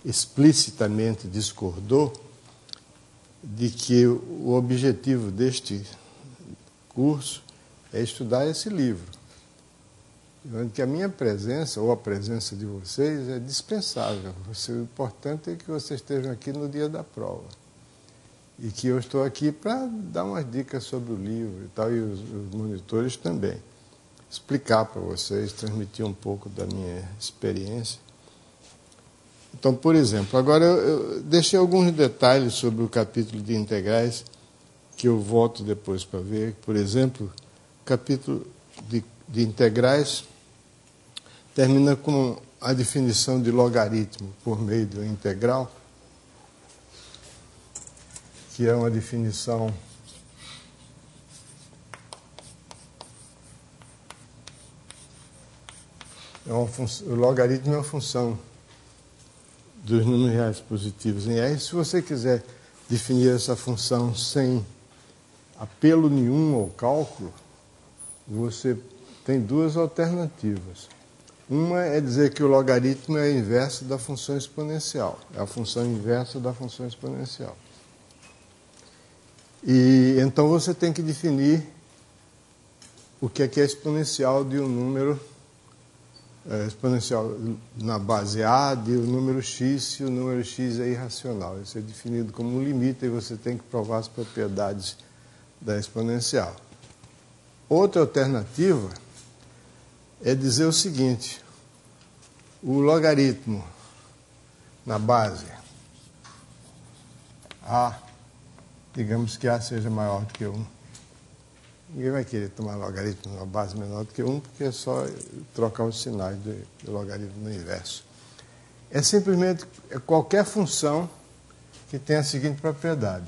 explicitamente discordou de que o objetivo deste curso é estudar esse livro. Que a minha presença, ou a presença de vocês, é dispensável. O importante é que vocês estejam aqui no dia da prova. E que eu estou aqui para dar umas dicas sobre o livro e tal, e os monitores também. Explicar para vocês, transmitir um pouco da minha experiência. Então, por exemplo, agora eu deixei alguns detalhes sobre o capítulo de integrais, que eu volto depois para ver. Por exemplo, o capítulo de integrais termina com a definição de logaritmo por meio de uma integral, que é uma definição o logaritmo é uma função dos números reais positivos em R. Se você quiser definir essa função sem apelo nenhum ao cálculo, você tem duas alternativas. Uma é dizer que o logaritmo é o inverso da função exponencial. É a função inversa da função exponencial. E então você tem que definir o que é exponencial de um número exponencial na base A de um número x, se o número x é irracional. Isso é definido como um limite e você tem que provar as propriedades da exponencial. Outra alternativa é dizer o seguinte: o logaritmo na base A, digamos que A seja maior do que 1. Ninguém vai querer tomar logaritmo na base menor do que 1, porque é só trocar os sinais do logaritmo no inverso. É simplesmente qualquer função que tenha a seguinte propriedade.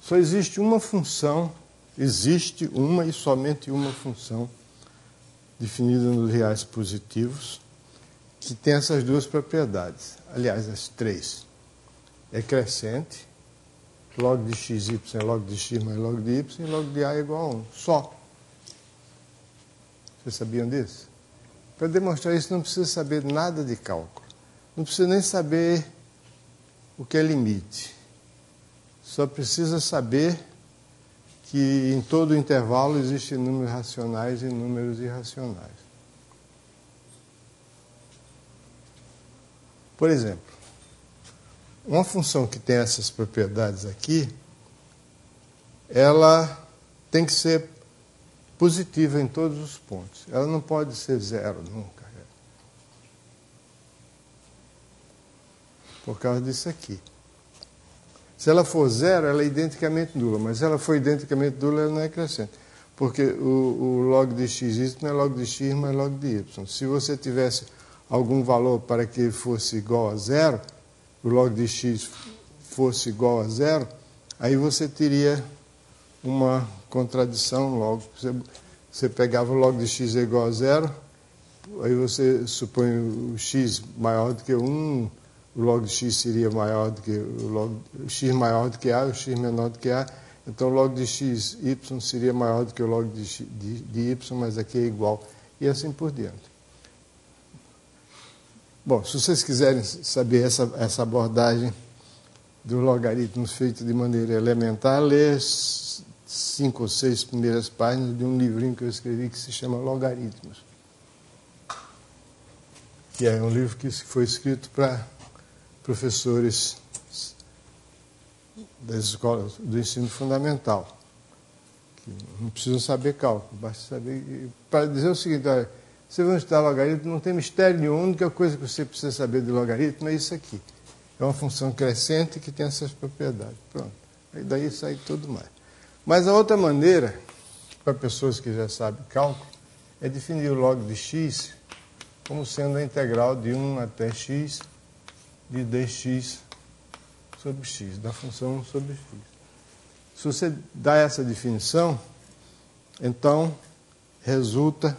Só existe uma função, existe uma e somente uma função definida nos reais positivos que tem essas duas propriedades. Aliás, as três. É crescente, log de xy é log de x mais log de y, e log de a é igual a 1. Só. Vocês sabiam disso? Para demonstrar isso não precisa saber nada de cálculo. Não precisa nem saber o que é limite. Só precisa saber que em todo intervalo existem números racionais e números irracionais. Por exemplo, uma função que tem essas propriedades aqui, ela tem que ser positiva em todos os pontos. Ela não pode ser zero nunca. Por causa disso aqui. Se ela for zero, ela é identicamente nula, mas se ela for identicamente nula, ela não é crescente. Porque o log de xy é log de x mais log de y. Se você tivesse algum valor para que ele fosse igual a zero, o log de x fosse igual a zero, aí você teria uma contradição logo. Você pegava o log de x é igual a zero, aí você supõe o x maior do que 1, o log de x seria maior do que o x maior do que a, o x menor do que a. Então o log de x, y seria maior do que o log de y, mas aqui é igual. E assim por diante. Bom, se vocês quiserem saber essa abordagem dos logaritmos feita de maneira elementar, lê 5 ou 6 primeiras páginas de um livrinho que eu escrevi que se chama Logaritmos. Que é um livro que foi escrito para professores das escolas do ensino fundamental, que não precisam saber cálculo, basta saber. Para dizer o seguinte: olha, você vai estudar logaritmo, não tem mistério nenhum, a única coisa que você precisa saber de logaritmo é isso aqui. É uma função crescente que tem essas propriedades. Pronto. Aí daí sai tudo mais. Mas a outra maneira, para pessoas que já sabem cálculo, é definir o log de x como sendo a integral de 1 até x de dx sobre x, da função 1 sobre x. Se você dá essa definição, então resulta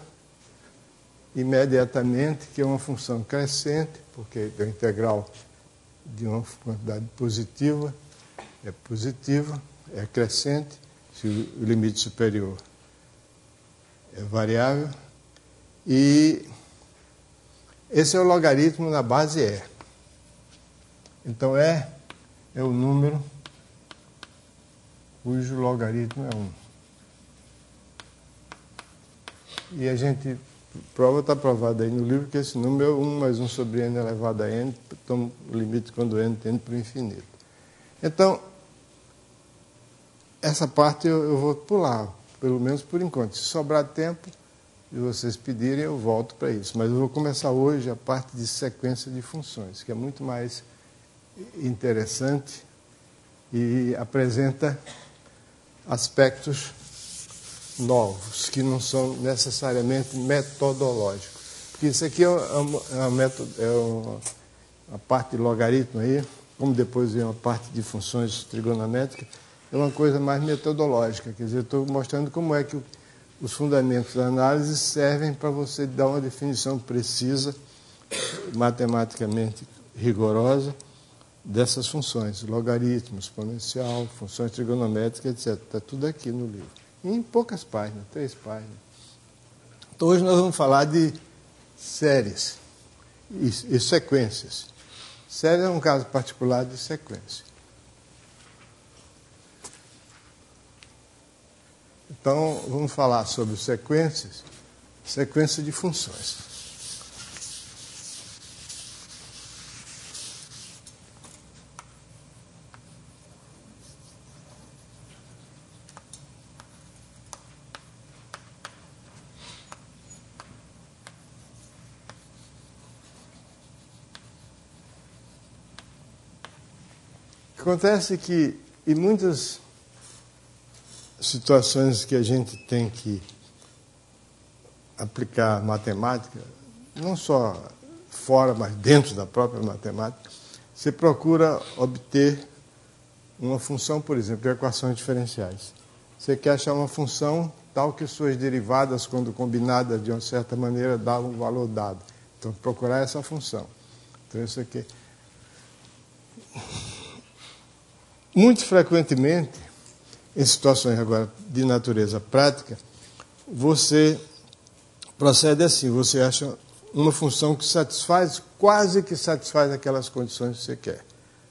imediatamente que é uma função crescente, porque a integral de uma quantidade positiva, é crescente, se o limite superior é variável, e esse é o logaritmo na base E. Então é o número cujo logaritmo é 1. E a gente está provado aí no livro que esse número é 1 mais 1 sobre n elevado a n, então o limite quando n tende para o infinito. Então, essa parte eu vou pular, pelo menos por enquanto. Se sobrar tempo e vocês pedirem, eu volto para isso. Mas eu vou começar hoje a parte de sequência de funções, que é muito mais interessante e apresenta aspectos novos, que não são necessariamente metodológicos. Porque isso aqui é uma parte de logaritmo aí, como depois vem uma parte de funções trigonométricas, é uma coisa mais metodológica. Quer dizer, eu estou mostrando como é que os fundamentos da análise servem para você dar uma definição precisa, matematicamente rigorosa, dessas funções, logaritmo, exponencial, funções trigonométricas, etc. Está tudo aqui no livro. Em poucas páginas, 3 páginas. Então, hoje nós vamos falar de séries e sequências. Série é um caso particular de sequência. Então, vamos falar sobre sequência de funções. Acontece que, em muitas situações que a gente tem que aplicar matemática, não só fora, mas dentro da própria matemática, você procura obter uma função, por exemplo, de equações diferenciais. Você quer achar uma função tal que suas derivadas, quando combinadas de uma certa maneira, dão um valor dado. Então, procurar essa função. Então, isso aqui. Muito frequentemente, em situações agora de natureza prática, você procede assim, você acha uma função que satisfaz, quase que satisfaz aquelas condições que você quer,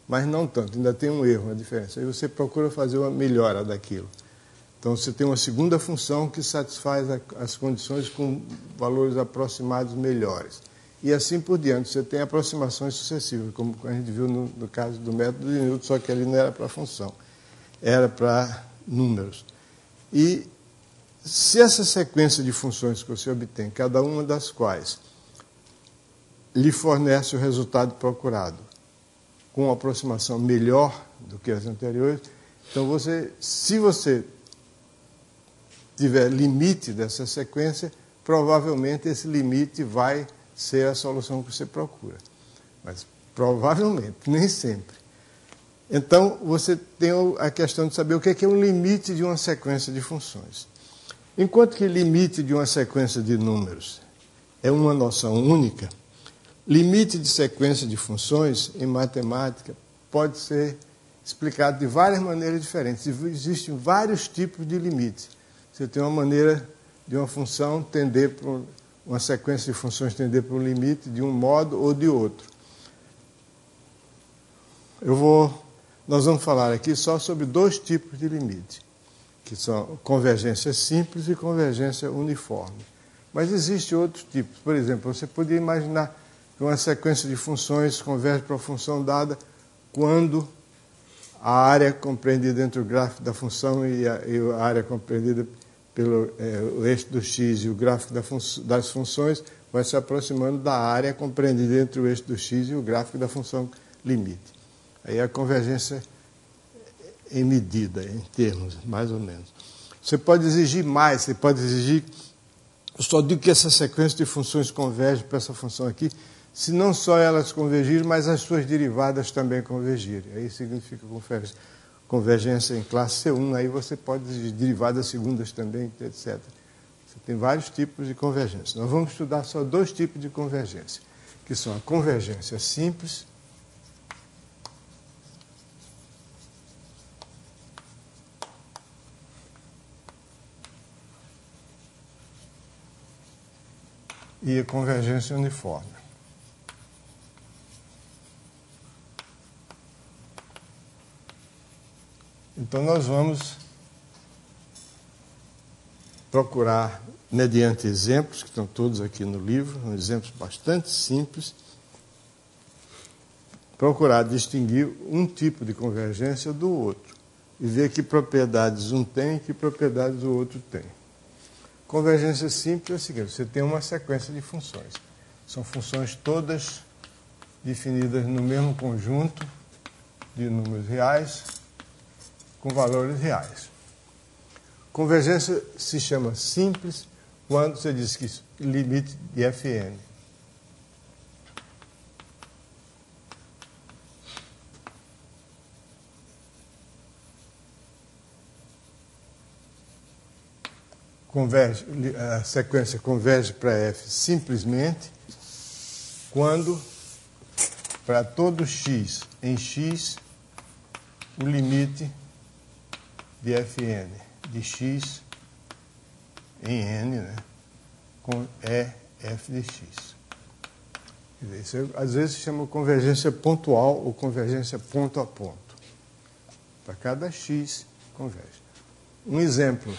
mas não tanto, ainda tem um erro, uma diferença. Aí você procura fazer uma melhora daquilo. Então você tem uma segunda função que satisfaz as condições com valores aproximados melhores. E assim por diante, você tem aproximações sucessivas, como a gente viu no caso do método de Newton, só que ali não era para função, era para números. E se essa sequência de funções que você obtém, cada uma das quais lhe fornece o resultado procurado, com uma aproximação melhor do que as anteriores, então se você tiver limite dessa sequência, provavelmente esse limite vai ser a solução que você procura. Mas provavelmente, nem sempre. Então, você tem a questão de saber o que é um limite de uma sequência de funções. Enquanto que limite de uma sequência de números é uma noção única, limite de sequência de funções, em matemática, pode ser explicado de várias maneiras diferentes. Existem vários tipos de limites. Você tem uma maneira de uma função tender para uma sequência de funções tender para um limite de um modo ou de outro. Nós vamos falar aqui só sobre 2 tipos de limite, que são convergência simples e convergência uniforme. Mas existem outros tipos. Por exemplo, você poderia imaginar que uma sequência de funções converge para uma função dada quando a área compreendida entre o gráfico da função e a área compreendida pelo o eixo do x e o gráfico das funções vai se aproximando da área compreendida entre o eixo do x e o gráfico da função limite. Aí a convergência em medida, em termos, mais ou menos. Você pode exigir mais, você pode exigir... Eu só digo que essa sequência de funções converge para essa função aqui, se não só elas convergirem, mas as suas derivadas também convergirem. Aí significa convergência em classe C1, aí você pode exigir derivadas segundas também, etc. Você tem vários tipos de convergência. Nós vamos estudar só 2 tipos de convergência, que são a convergência simples e a convergência uniforme. Então, nós vamos procurar, mediante exemplos, que estão todos aqui no livro, exemplos bastante simples, procurar distinguir um tipo de convergência do outro e ver que propriedades um tem e que propriedades o outro tem. Convergência simples é o seguinte: você tem uma sequência de funções. São funções todas definidas no mesmo conjunto de números reais com valores reais. Convergência se chama simples quando você diz que limite de Fn. A sequência converge para F simplesmente quando, para todo x em x, o limite de Fn de x em n, né, é f de x. Isso às vezes se chama convergência pontual ou convergência ponto a ponto. Para cada x converge. Um exemplo.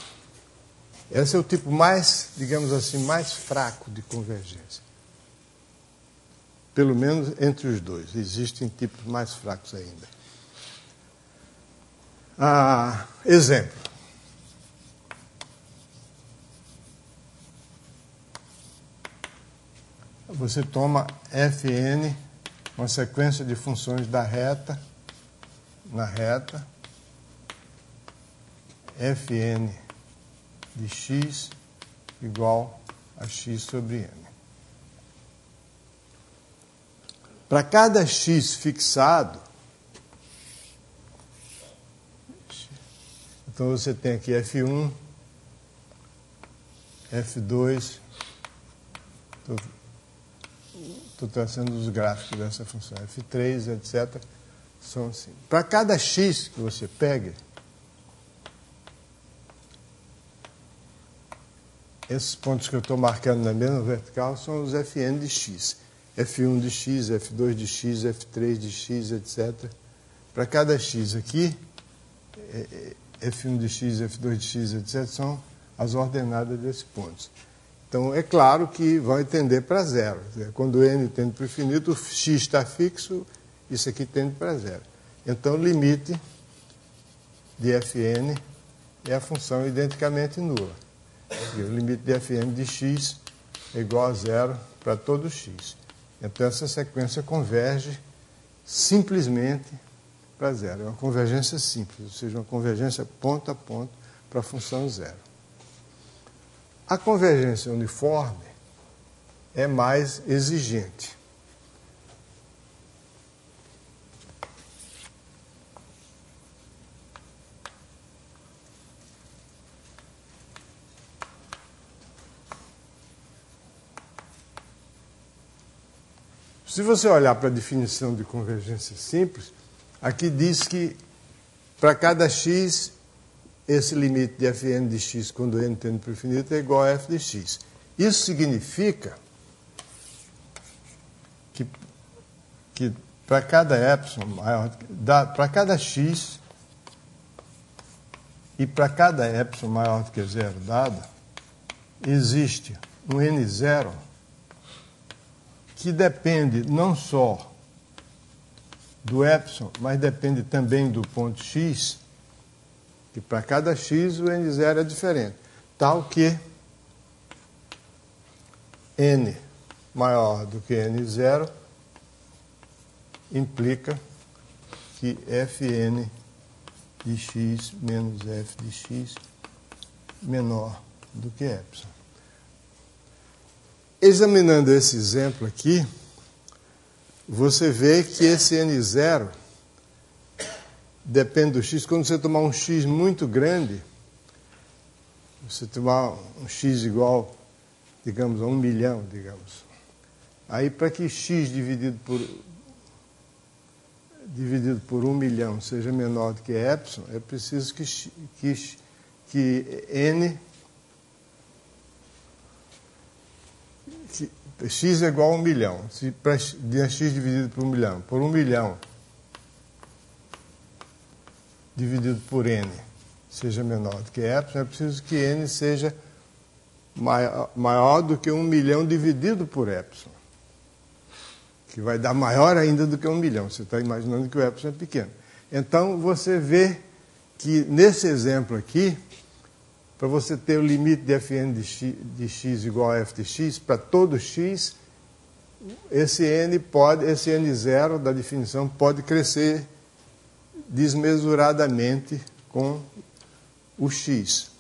Esse é o tipo mais, digamos assim, mais fraco de convergência. Pelo menos entre os dois. Existem tipos mais fracos ainda. Exemplo. Você toma Fn, uma sequência de funções da reta, na reta, Fn de x igual a x sobre n. Para cada x fixado, então você tem aqui F1, F2, estou traçando os gráficos dessa função, F3, etc. São assim. Para cada x que você pega, esses pontos que eu estou marcando na mesma vertical são os Fn de x. F1 de x, F2 de x, F3 de x, etc. Para cada x aqui, F1 de x, F2 de x, etc., são as ordenadas desses pontos. Então, é claro que vão tender para zero. Quando n tende para o infinito, o x está fixo, isso aqui tende para zero. Então, o limite de Fn é a função identicamente nula. O limite de Fn de x é igual a zero para todo x. Então, essa sequência converge simplesmente para zero. É uma convergência simples, ou seja, uma convergência ponto a ponto para a função zero. A convergência uniforme é mais exigente. Se você olhar para a definição de convergência simples, aqui diz que para cada x, esse limite de Fn de x, quando n tende para o infinito, é igual a f de x. Isso significa que para cada epsilon maior, para cada x e para cada epsilon maior do que zero dado, existe um n0 que depende não só do epsilon, mas depende também do ponto x, que para cada x o n0 é diferente, tal que n maior do que n0 implica que Fn de x menos f de x menor do que epsilon. Examinando esse exemplo aqui, você vê que esse n0 depende do x. Quando você tomar um x muito grande, você tomar um x igual, digamos, a 1 milhão, digamos. Aí, para que x dividido por 1 milhão seja menor do que epsilon, é preciso que n... x é igual a 1 milhão. Se para x dividido por 1 milhão, por 1 milhão dividido por n seja menor do que epsilon, é preciso que n seja maior do que 1 milhão dividido por epsilon, que vai dar maior ainda do que 1 milhão. Você está imaginando que o epsilon é pequeno. Então, você vê que, nesse exemplo aqui, para você ter o limite de fn de x igual a f de x, para todo x, esse n0 da definição pode crescer desmesuradamente com o x.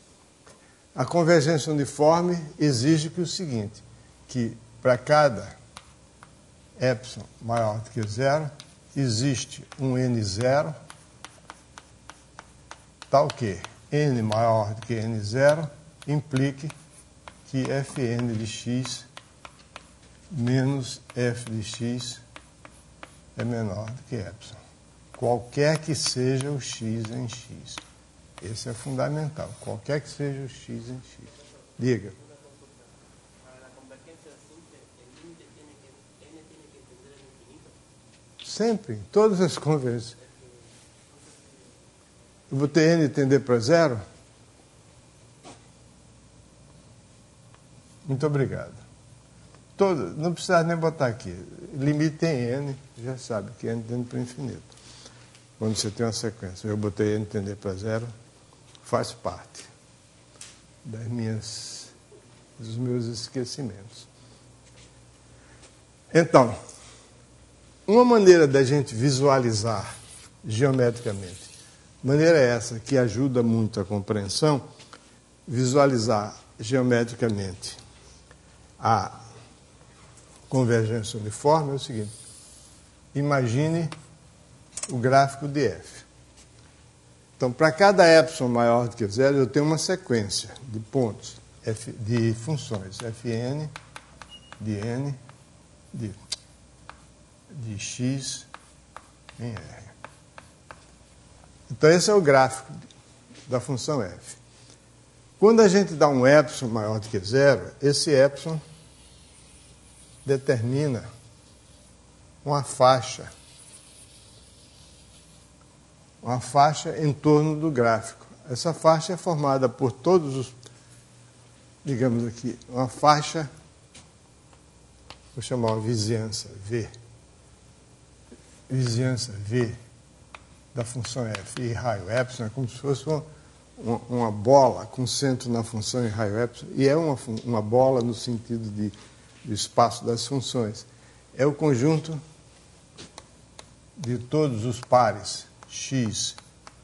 A convergência uniforme exige que o seguinte, que para cada epsilon maior do que zero, existe um n0, tal que n maior do que n0 implique que fn de x menos f de x é menor do que epsilon. Qualquer que seja o x em x. Esse é fundamental. Qualquer que seja o x em x. Diga. Sempre, em todas as convergências. Eu botei n tender para zero? Muito obrigado. Não precisa nem botar aqui. Limite em n, já sabe que n tende para o infinito. Quando você tem uma sequência. Eu botei n tender para zero, faz parte dos meus esquecimentos. Então, uma maneira da gente visualizar geometricamente, maneira essa que ajuda muito a compreensão, visualizar geometricamente a convergência uniforme é o seguinte: imagine o gráfico de f. Então, para cada epsilon maior do que zero, eu tenho uma sequência de pontos, de funções, fn de n de x em r. Então, esse é o gráfico da função f. Quando a gente dá um epsilon maior do que zero, esse epsilon determina uma faixa em torno do gráfico. Essa faixa é formada por todos os, digamos aqui, uma faixa, vou chamar uma vizinhança V. Vizinhança V da função f e raio epsilon é como se fosse uma bola com centro na função e raio epsilon, e é uma bola no sentido do espaço das funções. É o conjunto de todos os pares x,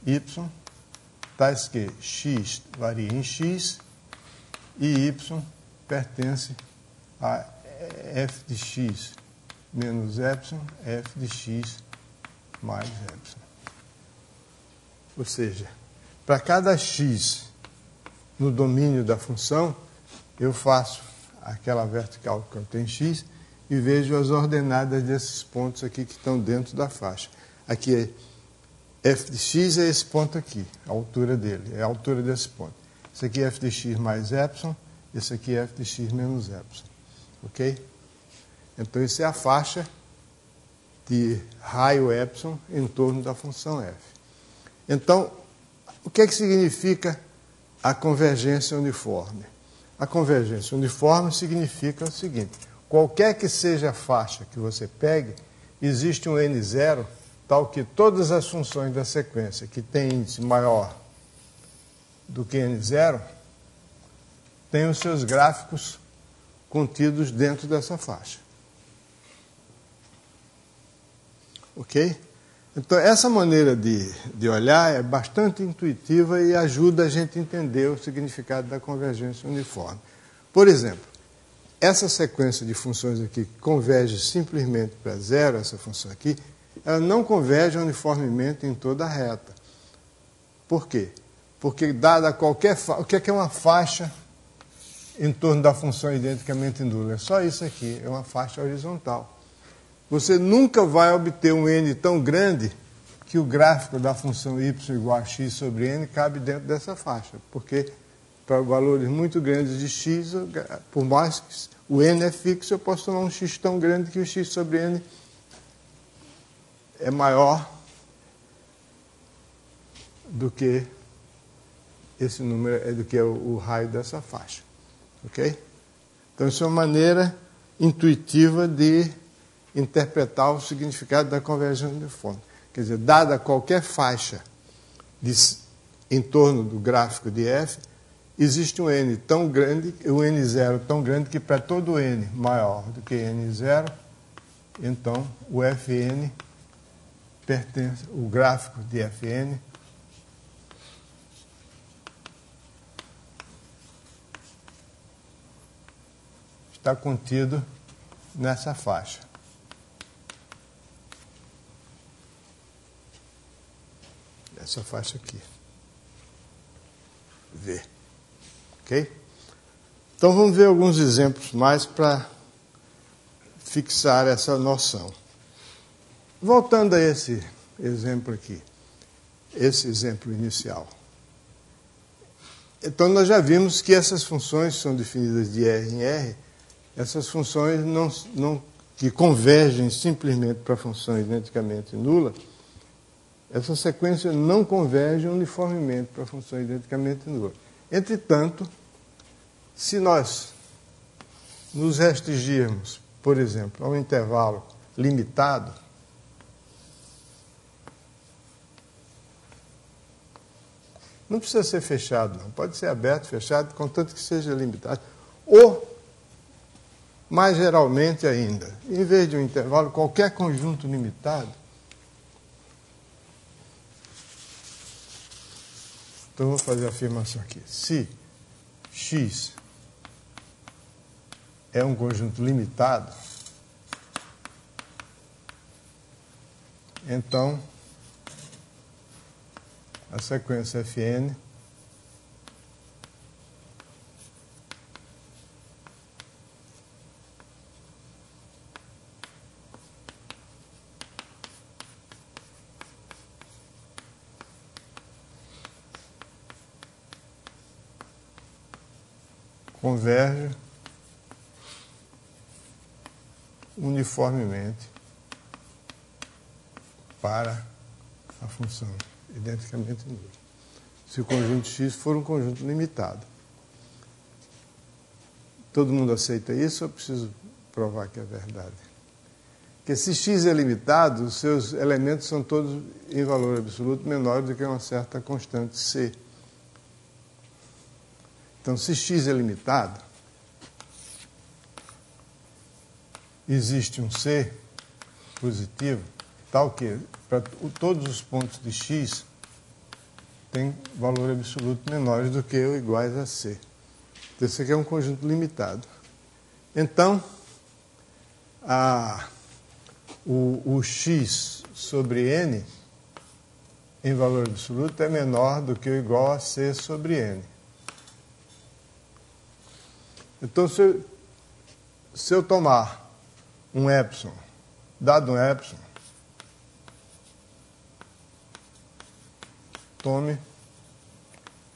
y, tais que x varia em x e y pertence a f de x menos epsilon, f de x mais epsilon. Ou seja, para cada x no domínio da função, eu faço aquela vertical que contém x e vejo as ordenadas desses pontos aqui que estão dentro da faixa. Aqui f de x é esse ponto aqui, a altura dele, é a altura desse ponto. Esse aqui é f de x mais epsilon, esse aqui é f de x menos epsilon. Ok? Então, isso é a faixa de raio epsilon em torno da função f. Então, o que é que significa a convergência uniforme? A convergência uniforme significa o seguinte: qualquer que seja a faixa que você pegue, existe um n0 tal que todas as funções da sequência que têm índice maior do que n0 têm os seus gráficos contidos dentro dessa faixa. Ok? Então, essa maneira de olhar é bastante intuitiva e ajuda a gente a entender o significado da convergência uniforme. Por exemplo, essa sequência de funções aqui que converge simplesmente para zero, essa função aqui, ela não converge uniformemente em toda a reta. Por quê? Porque, dada qualquer o que é uma faixa em torno da função identicamente nula? É só isso aqui, é uma faixa horizontal. Você nunca vai obter um n tão grande que o gráfico da função y igual a x sobre n cabe dentro dessa faixa, porque para valores muito grandes de x, por mais que o n é fixo, eu posso tomar um x tão grande que o x sobre n é maior do que esse número, do que o raio dessa faixa. Ok? Então, isso é uma maneira intuitiva de interpretar o significado da convergência uniforme. Quer dizer, dada qualquer faixa em torno do gráfico de f, existe um n tão grande, um n0 tão grande que para todo n maior do que n0, então o fn pertence, o gráfico de fn está contido nessa faixa. Essa faixa aqui. V. Ok? Então vamos ver alguns exemplos mais para fixar essa noção. Voltando a esse exemplo aqui, esse exemplo inicial. Então nós já vimos que essas funções são definidas de R em R, essas funções que convergem simplesmente para a função identicamente nula, essa sequência não converge uniformemente para a função identicamente nula. Entretanto, se nós nos restringirmos, por exemplo, a um intervalo limitado, não precisa ser fechado, não. Pode ser aberto, fechado, contanto que seja limitado. Ou, mais geralmente ainda, em vez de um intervalo, qualquer conjunto limitado. Então, vou fazer a afirmação aqui. Se x é um conjunto limitado, então a sequência Fn converge uniformemente para a função identicamente nula. Se o conjunto x for um conjunto limitado. Todo mundo aceita isso ou eu preciso provar que é verdade? Porque se x é limitado, os seus elementos são todos em valor absoluto menor do que uma certa constante c. Então, se x é limitado, existe um c positivo, tal que para todos os pontos de x tem valor absoluto menores do que ou iguais a c. Então, isso aqui é um conjunto limitado. Então, o x sobre n em valor absoluto é menor do que ou igual a c sobre n. Então, se eu tomar um epsilon, dado um epsilon, tome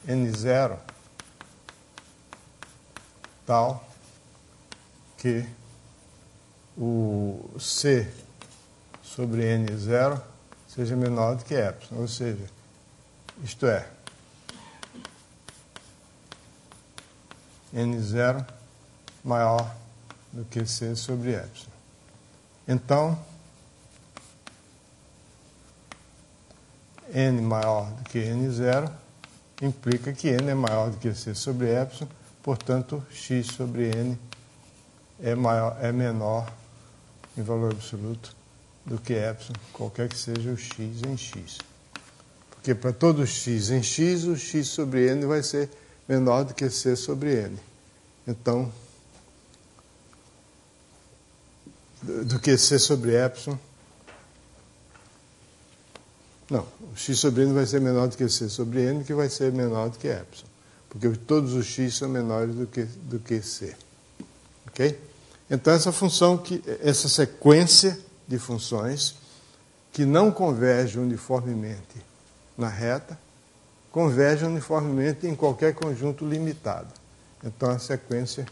n0 tal que o c sobre n0 seja menor do que epsilon, ou seja, isto é, n0 maior do que c sobre epsilon. Então, n maior do que n0 implica que n é maior do que c sobre epsilon, portanto, x sobre n é menor em valor absoluto do que epsilon, qualquer que seja o x em x. Porque para todo x em x, o x sobre n vai ser menor do que c sobre n. Então, do que c sobre epsilon. Não, o x sobre n vai ser menor do que c sobre n, que vai ser menor do que epsilon. Porque todos os x são menores do que c. Ok? Então, essa sequência de funções que não converge uniformemente na reta, converge uniformemente em qualquer conjunto limitado. Então, a sequência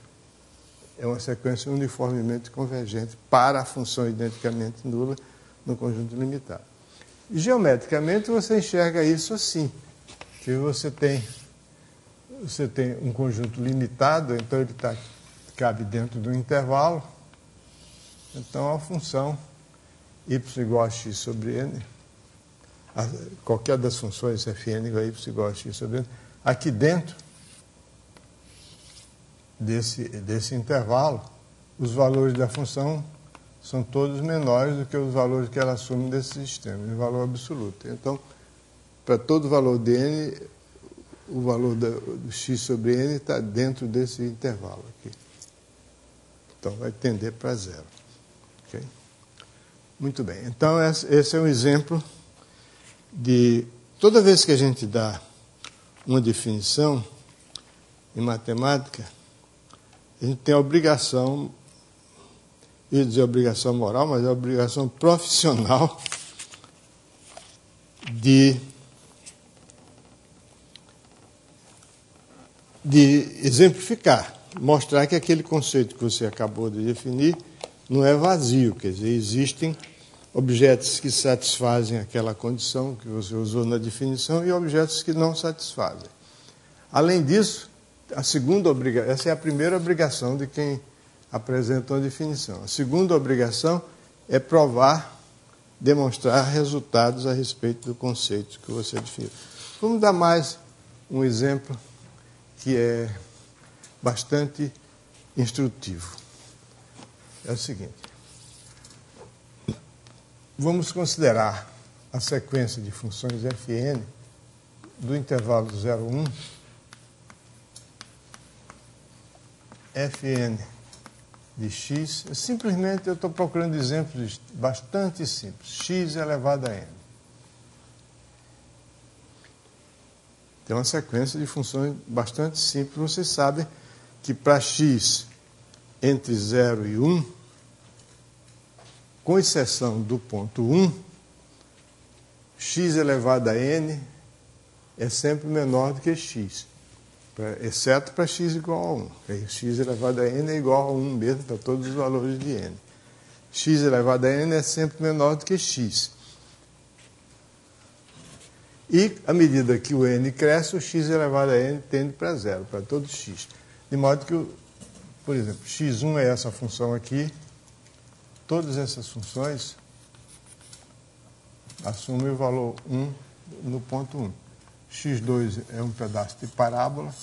é uma sequência uniformemente convergente para a função identicamente nula no conjunto limitado. E, geometricamente, você enxerga isso assim, que você tem um conjunto limitado, então ele cabe dentro do intervalo. Então, a função y igual a x sobre n, qualquer das funções fn igual a y igual a x sobre n, aqui dentro desse intervalo, os valores da função são todos menores do que os valores que ela assume desse sistema, em valor absoluto. Então, para todo valor de n, o valor do x sobre n está dentro desse intervalo aqui. Então, vai tender para zero. Okay? Muito bem. Então, esse é um exemplo de... Toda vez que a gente dá uma definição em matemática, a gente tem a obrigação, eu ia dizer obrigação moral, mas é a obrigação profissional de exemplificar, mostrar que aquele conceito que você acabou de definir não é vazio, quer dizer, existem objetos que satisfazem aquela condição que você usou na definição e objetos que não satisfazem. Além disso, essa é a primeira obrigação de quem apresenta uma definição. A segunda obrigação é demonstrar resultados a respeito do conceito que você definiu. Vamos dar mais um exemplo que é bastante instrutivo. É o seguinte. Vamos considerar a sequência de funções fn do intervalo 0, 1, fn de x. Simplesmente eu estou procurando exemplos bastante simples. X elevado a n. Tem uma sequência de funções bastante simples. Vocês sabem que para x entre 0 e 1, com exceção do ponto 1, x elevado a n é sempre menor do que x, exceto para x igual a 1. Aí, x elevado a n é igual a 1 mesmo para todos os valores de n. X elevado a n é sempre menor do que x. E, à medida que o n cresce, o x elevado a n tende para zero, para todo x. De modo que, por exemplo, x1 é essa função aqui, todas essas funções assumem o valor 1 no ponto 1. x2 é um pedaço de parábola.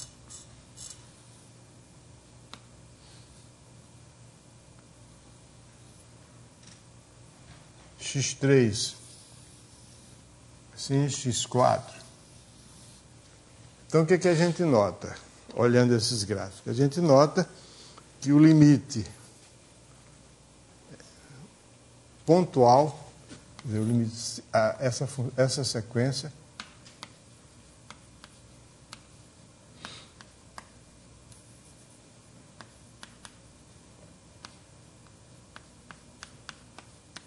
x3, assim, x4. Então, o que a gente nota, olhando esses gráficos? A gente nota que o limite pontual, o limite, essa sequência,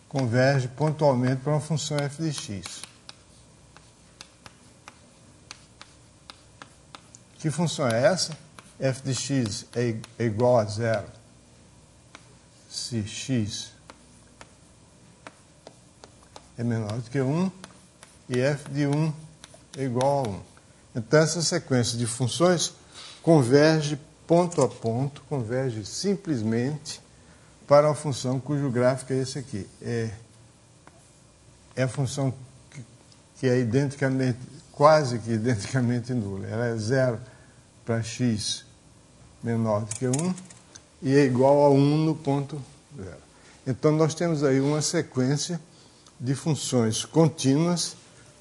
converge pontualmente para uma função f de x. Que função é essa? F de x é igual a zero se x é menor do que 1 e f de 1 é igual a 1. Então, essa sequência de funções converge ponto a ponto, converge simplesmente para uma função cujo gráfico é esse aqui. É a função que é quase que identicamente nula. Ela é zero para x menor do que 1 e é igual a 1 no ponto zero. Então, nós temos aí uma sequência de funções contínuas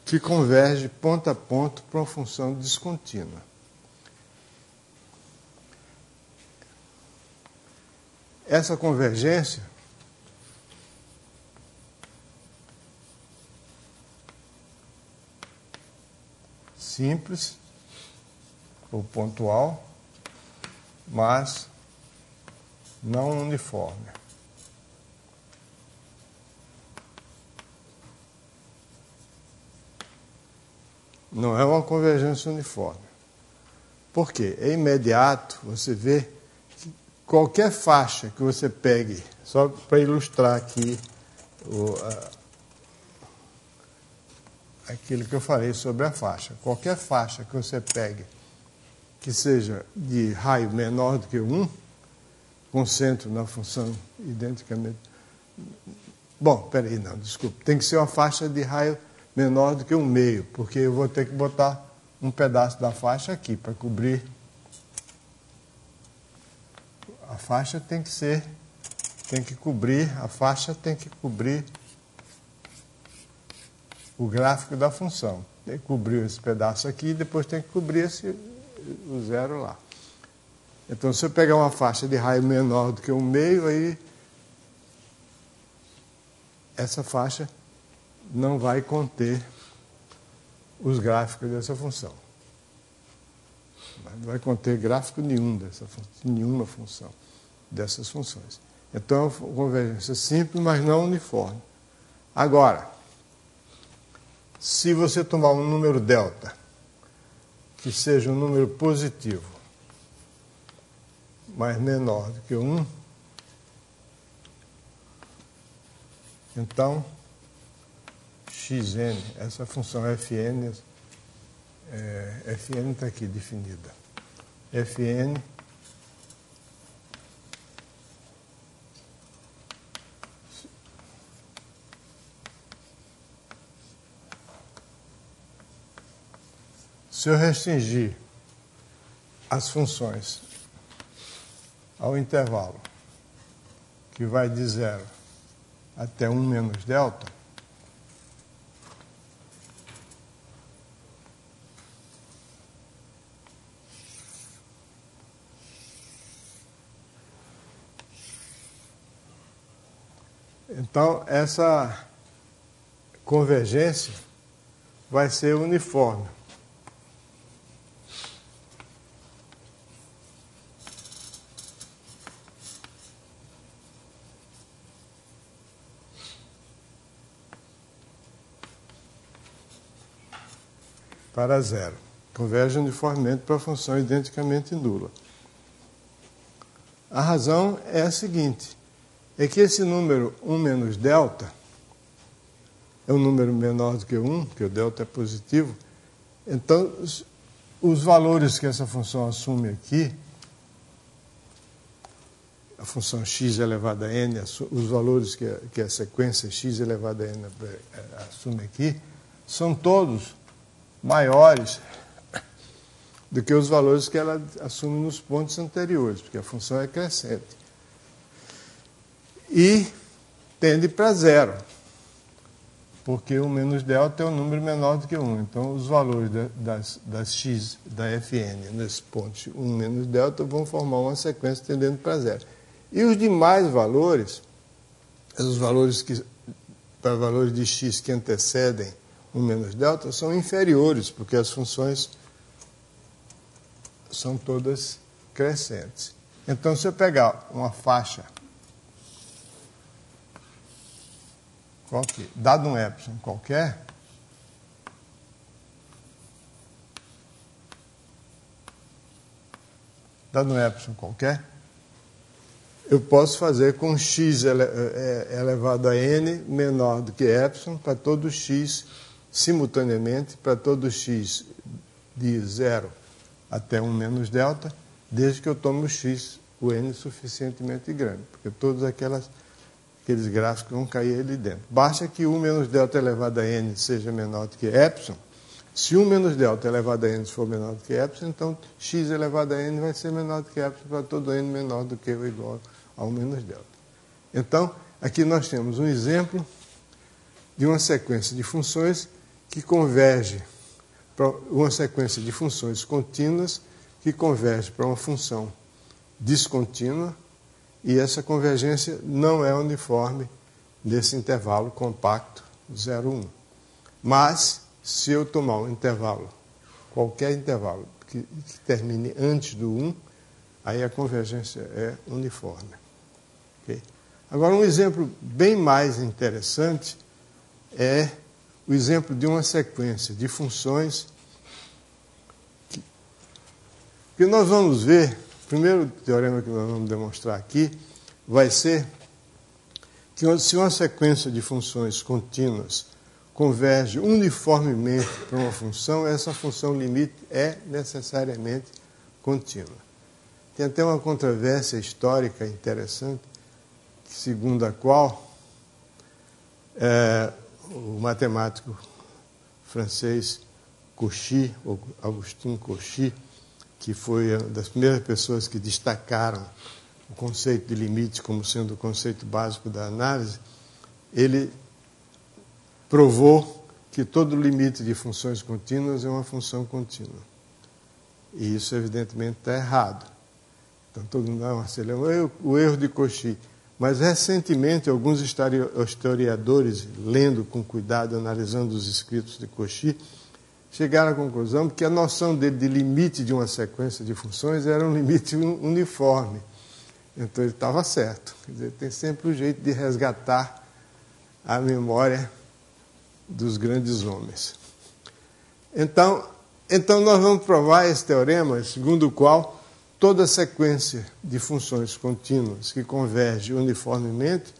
que converge ponto a ponto para uma função descontínua. Essa convergência simples ou pontual, mas não uniforme. Não é uma convergência uniforme. Por quê? É imediato, você vê que qualquer faixa que você pegue, só para ilustrar aqui aquilo que eu falei sobre a faixa. Qualquer faixa que você pegue que seja de raio menor do que 1, concentro na função identicamente... Bom, peraí, não, desculpa. Tem que ser uma faixa de raio menor do que 1/2, porque eu vou ter que botar um pedaço da faixa aqui para cobrir. A faixa tem que cobrir, a faixa tem que cobrir o gráfico da função. Tem que cobrir esse pedaço aqui e depois tem que cobrir o zero lá. Então, se eu pegar uma faixa de raio menor do que 1/2, aí essa faixa não vai conter os gráficos dessa função. Não vai conter gráfico nenhum nenhuma função dessas funções. Então, é uma convergência simples, mas não uniforme. Agora, se você tomar um número delta, que seja um número positivo, mas menor do que 1, então, xn, essa função fn, fn está aqui definida. Fn se eu restringir as funções ao intervalo que vai de 0 até 1 menos delta, então essa convergência vai ser uniforme. Para 0. Converge uniformemente para a função identicamente nula. A razão é a seguinte, é que esse número 1 menos delta é um número menor do que 1, que o delta é positivo, então os valores que essa função assume aqui, a função x elevado a n, os valores que a sequência x elevado a n assume aqui, são todos maiores do que os valores que ela assume nos pontos anteriores, porque a função é crescente. E tende para 0, porque 1 menos delta é um número menor do que 1. Então, os valores das x da fn nesse ponto 1 menos delta vão formar uma sequência tendendo para 0. E os demais valores, os valores para valores de x que antecedem 1 menos delta, são inferiores, porque as funções são todas crescentes. Então, se eu pegar uma faixa qualquer, dado um epsilon qualquer, eu posso fazer com x elevado a n menor do que epsilon para todo x simultaneamente, para todo x de 0 até 1 menos delta, desde que eu tome o n suficientemente grande, porque todos aqueles gráficos vão cair ali dentro. Basta que 1 menos delta elevado a n seja menor do que epsilon. Se 1 menos delta elevado a n for menor do que epsilon, então x elevado a n vai ser menor do que epsilon para todo n menor do que ou igual a 1 menos delta. Então, aqui nós temos um exemplo de uma sequência de funções que converge para uma sequência de funções contínuas que converge para uma função descontínua, e essa convergência não é uniforme nesse intervalo compacto 0, 1. Mas, se eu tomar um intervalo, qualquer intervalo que termine antes do 1, aí a convergência é uniforme. Okay? Agora, um exemplo bem mais interessante é o exemplo de uma sequência de funções que nós vamos ver. O primeiro teorema que nós vamos demonstrar aqui vai ser que se uma sequência de funções contínuas converge uniformemente para uma função, essa função limite é necessariamente contínua. Tem até uma controvérsia histórica interessante, segundo a qual o matemático francês Cauchy, ou Augustin Cauchy, que foi uma das primeiras pessoas que destacaram o conceito de limite como sendo o conceito básico da análise, ele provou que todo limite de funções contínuas é uma função contínua. E isso, evidentemente, está errado. Então, todo mundo, o erro de Cauchy. Mas, recentemente, alguns historiadores, lendo com cuidado, analisando os escritos de Cauchy, chegaram à conclusão que a noção dele de limite de uma sequência de funções era um limite uniforme. Então, ele estava certo. Quer dizer, tem sempre um jeito de resgatar a memória dos grandes homens. Então nós vamos provar esse teorema, segundo o qual toda sequência de funções contínuas que converge uniformemente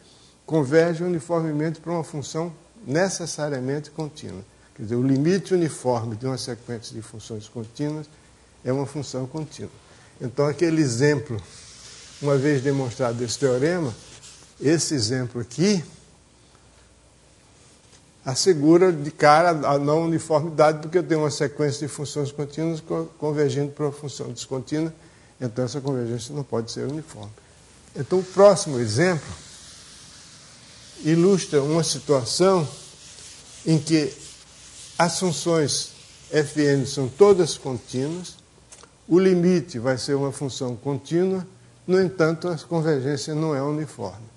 para uma função necessariamente contínua. Quer dizer, o limite uniforme de uma sequência de funções contínuas é uma função contínua. Então, aquele exemplo, uma vez demonstrado esse teorema, esse exemplo aqui assegura de cara a não uniformidade, porque eu tenho uma sequência de funções contínuas convergindo para uma função descontínua, então essa convergência não pode ser uniforme. Então, o próximo exemplo ilustra uma situação em que as funções fn são todas contínuas, o limite vai ser uma função contínua, no entanto, a convergência não é uniforme.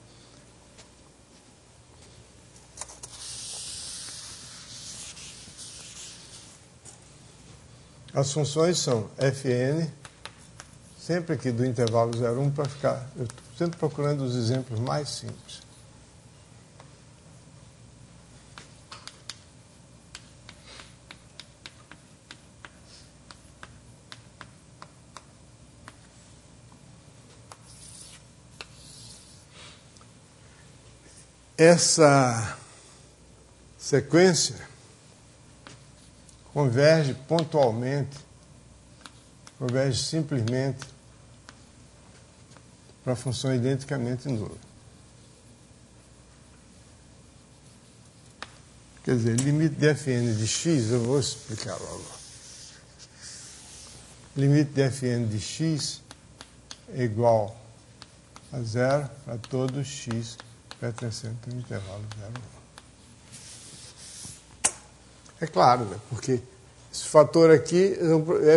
As funções são fn, sempre aqui do intervalo 0, 1, para ficar... Eu estou sempre procurando os exemplos mais simples. Essa sequência converge pontualmente, converge simplesmente para a função identicamente nula. Quer dizer, limite de fn de x, eu vou explicar logo. Limite de fn de x é igual a 0 para todo x pertencente ao intervalo 0, 1. É claro, né? Porque esse fator aqui,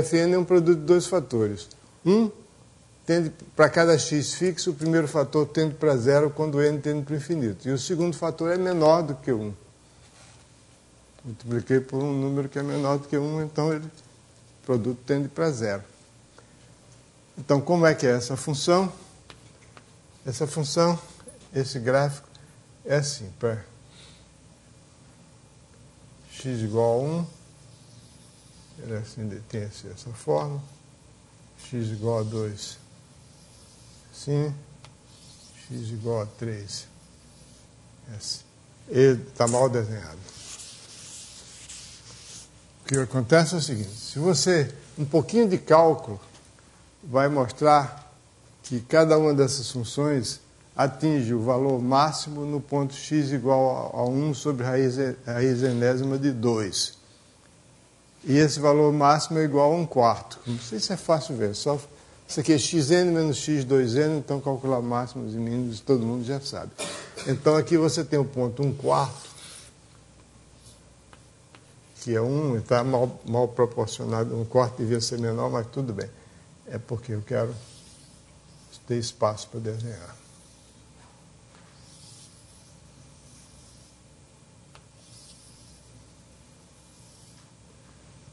fn é um produto de dois fatores. Um tende para cada x fixo, o primeiro fator tende para 0 quando n tende para o infinito. E o segundo fator é menor do que 1. Multipliquei por um número que é menor do que 1, então o produto tende para 0. Então, como é que é essa função? Essa função, esse gráfico, é assim, para x igual a 1, ele é assim, tem essa forma, x igual a 2, assim, x igual a 3, assim. Ele está mal desenhado. O que acontece é o seguinte, se você, um pouquinho de cálculo, vai mostrar que cada uma dessas funções atinge o valor máximo no ponto x igual a 1 sobre raiz enésima de 2. E esse valor máximo é igual a 1/4. Não sei se é fácil ver. Só isso aqui é xn menos x2n, então calcular máximos e mínimos todo mundo já sabe. Então aqui você tem o ponto 1/4, aqui é 1, está mal proporcionado, um corte devia ser menor, mas tudo bem. É porque eu quero ter espaço para desenhar.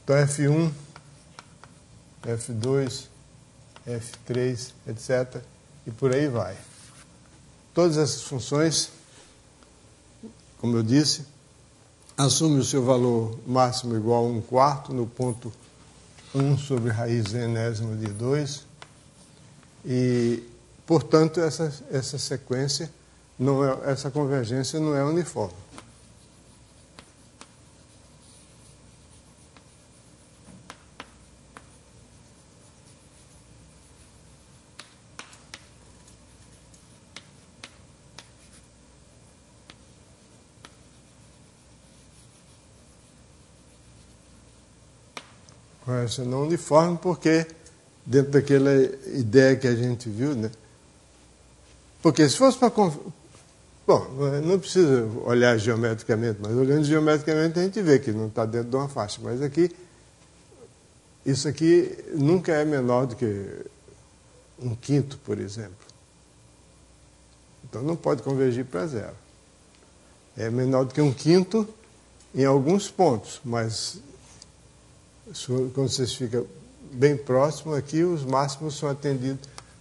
Então, F1, F2, F3, etc. E por aí vai. Todas essas funções, como eu disse, assumem o seu valor máximo igual a 1/4 no ponto 1 sobre raiz enésima de 2. E, portanto, essa sequência, essa convergência não é uniforme. Convergência não uniforme porque, dentro daquela ideia que a gente viu, né? Porque se fosse para... Bom, não precisa olhar geometricamente, mas olhando geometricamente a gente vê que não está dentro de uma faixa. Mas aqui, isso aqui nunca é menor do que 1/5, por exemplo. Então não pode convergir para zero. É menor do que 1/5 em alguns pontos, mas quando vocês ficam bem próximos aqui, os máximos são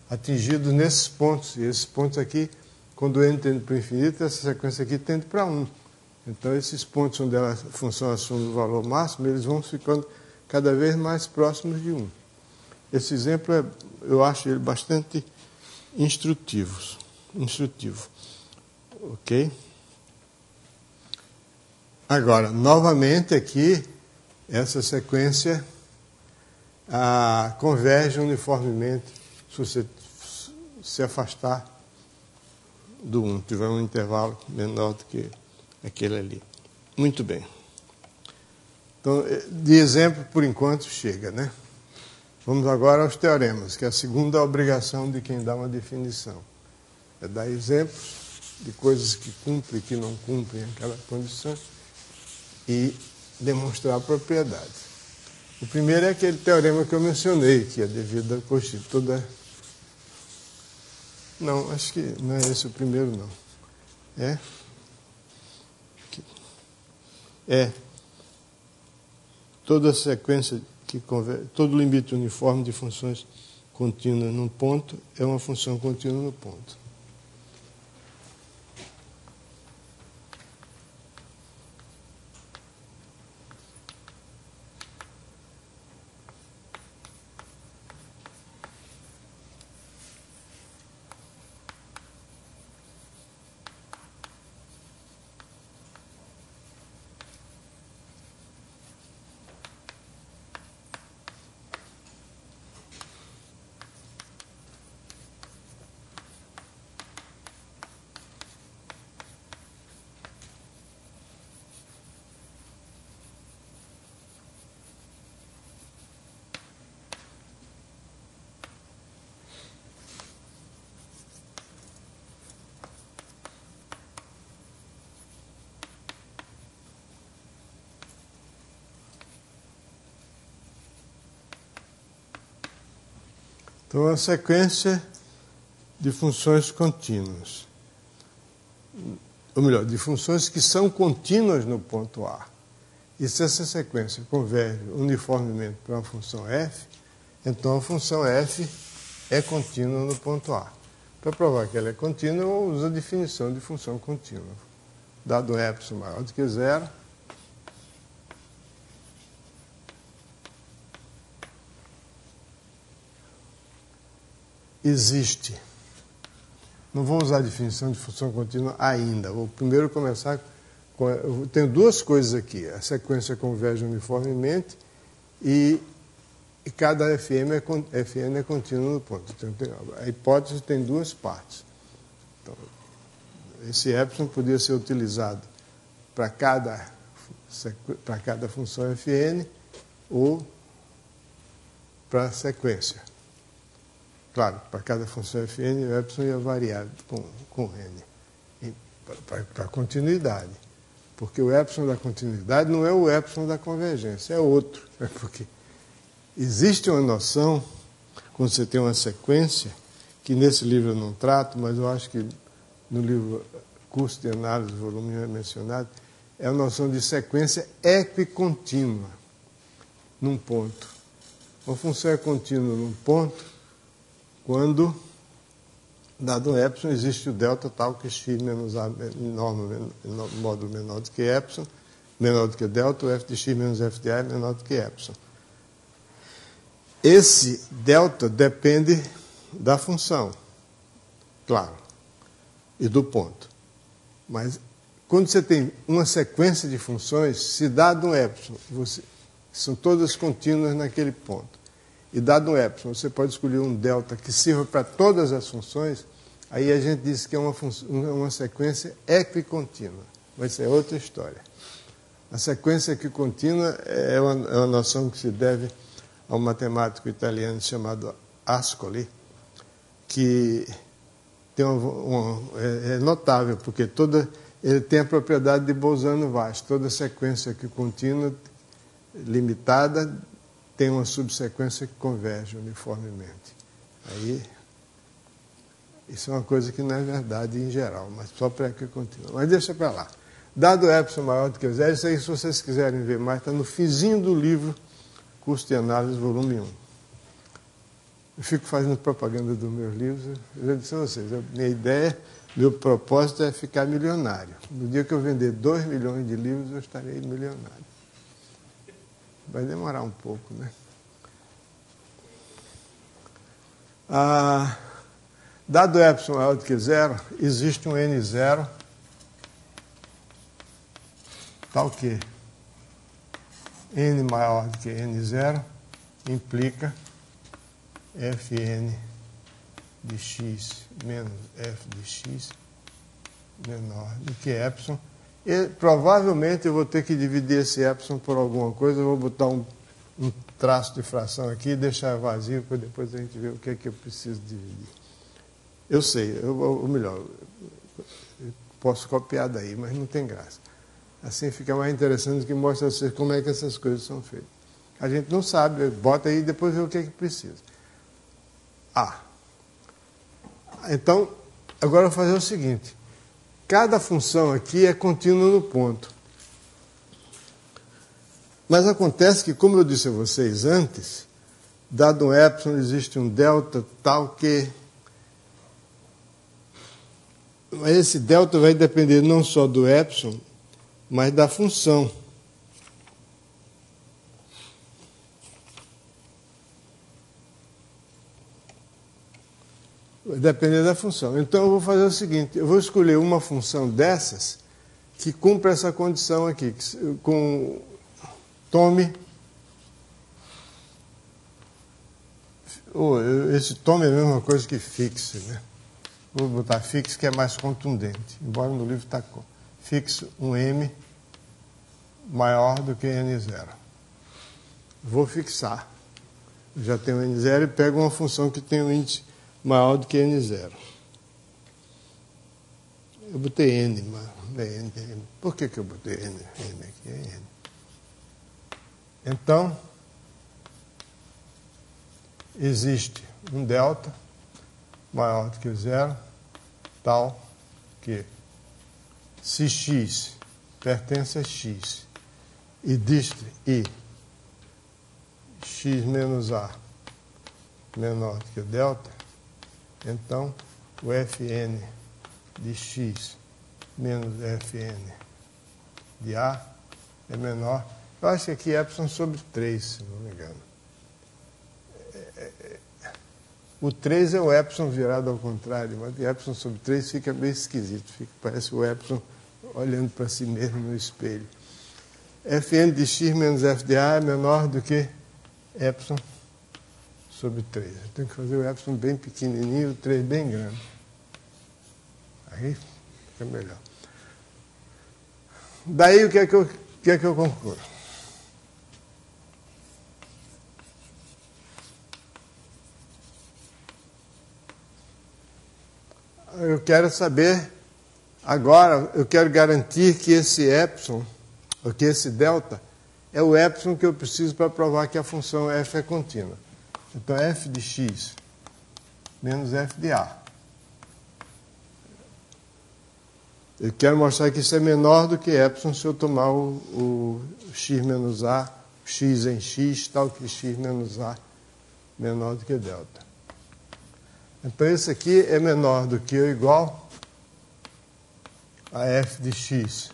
atingidos nesses pontos. E esses pontos aqui, quando o n tende para o infinito, essa sequência aqui tende para 1. Então, esses pontos onde a função assume o valor máximo, eles vão ficando cada vez mais próximos de 1. Esse exemplo, eu acho ele bastante instrutivo. Ok? Agora, novamente aqui, essa sequência converge uniformemente se você se afastar do 1, tiver um intervalo menor do que aquele ali. Muito bem. Então, de exemplo, por enquanto, chega, né? Vamos agora aos teoremas, que é a segunda obrigação de quem dá uma definição. É dar exemplos de coisas que cumprem e que não cumprem aquela condição e demonstrar a propriedade. O primeiro é aquele teorema que eu mencionei, que é devido a coxinha toda... Não, acho que não é esse o primeiro, não. Toda sequência todo limite uniforme de funções contínuas num ponto é uma função contínua no ponto. Então, a sequência de funções contínuas. Ou melhor, de funções que são contínuas no ponto A. E se essa sequência converge uniformemente para uma função f, então a função f é contínua no ponto A. Para provar que ela é contínua, eu uso a definição de função contínua. Dado epsilon maior do que zero, existe. Não vou usar a definição de função contínua ainda. Vou primeiro começar com... Eu tenho duas coisas aqui. A sequência converge uniformemente e cada fn é contínua no ponto. Então, a hipótese tem duas partes. Então, esse epsilon podia ser utilizado para cada função fn ou para a sequência. Claro, para cada função fn, o epsilon ia variar com n, para a continuidade. Porque o epsilon da continuidade não é o epsilon da convergência, é outro. É porque existe uma noção, quando você tem uma sequência, que nesse livro eu não trato, mas eu acho que no livro Curso de Análise, volume 1 é mencionado, é a noção de sequência equicontínua num ponto. Uma função é contínua num ponto quando, dado um epsilon, existe o delta tal que x menos a módulo menor do que epsilon, menor do que delta, o f de x menos f de a é menor do que epsilon. Esse delta depende da função, claro, e do ponto. Mas quando você tem uma sequência de funções, se dado um epsilon, são todas contínuas naquele ponto, e dado um epsilon, você pode escolher um delta que sirva para todas as funções, aí a gente diz que é uma sequência equicontínua. Mas isso é outra história. A sequência equicontínua é uma noção que se deve a um matemático italiano chamado Ascoli, que tem é notável, porque ele tem a propriedade de Bolzano-Weiss. Toda sequência equicontínua limitada tem uma subsequência que converge uniformemente. Aí, isso é uma coisa que não é verdade em geral, mas só para equicontínua. Mas deixa para lá. Dado epsilon maior do que zero, isso aí, se vocês quiserem ver mais, está no finzinho do livro Curso de Análise, volume 1. Eu fico fazendo propaganda dos meus livros. Eu já disse a vocês, minha ideia, meu propósito é ficar milionário. No dia que eu vender 2 milhões de livros, eu estarei milionário. Vai demorar um pouco, né? Dado epsilon maior do que zero, existe um n0 tal que n maior do que n0 implica fn de x menos f de x menor do que epsilon. E provavelmente eu vou ter que dividir esse epsilon por alguma coisa. Eu vou botar um traço de fração aqui e deixar vazio para depois a gente ver o que é que eu preciso dividir. Eu sei, ou melhor, eu posso copiar daí, mas não tem graça. Assim fica mais interessante do que mostra a vocês como é que essas coisas são feitas. A gente não sabe, bota aí e depois vê o que é que precisa. Então, agora eu vou fazer o seguinte. Cada função aqui é contínua no ponto. Mas acontece que, como eu disse a vocês antes, dado um epsilon, existe um delta tal que... Mas esse delta vai depender não só do epsilon, mas da função. Vai depender da função. Então eu vou fazer o seguinte, eu vou escolher uma função dessas que cumpra essa condição aqui, tome... esse tome é a mesma coisa que fixe, né? Vou botar fixe, que é mais contundente, embora no livro está fixo um m maior do que n0. Vou fixar. Eu já tenho n0 e pego uma função que tem um índice maior do que n0. Eu botei n, mas não é n. Por que eu botei n? N aqui é n. Então, existe um delta maior do que zero, tal que se x pertence a x e dist i x menos a menor do que delta, então o fn de x menos fn de a é menor. Eu acho que aqui é epsilon sobre 3, se não me engano. O 3 é o epsilon virado ao contrário, mas o epsilon sobre 3 fica meio esquisito, parece o epsilon olhando para si mesmo no espelho. Fn de x menos f de a é menor do que epsilon sobre 3. Eu tenho que fazer o epsilon bem pequenininho, o 3 bem grande. Aí fica melhor. Daí o que é que eu concluo? Eu quero saber Agora, eu quero garantir que esse epsilon, ou que esse delta, é o epsilon que eu preciso para provar que a função f é contínua. Então, f de x menos f de a. Eu quero mostrar que isso é menor do que epsilon se eu tomar o x menos a, x em x, tal que x menos a menor do que delta. Então, esse aqui é menor do que ou igual a f de x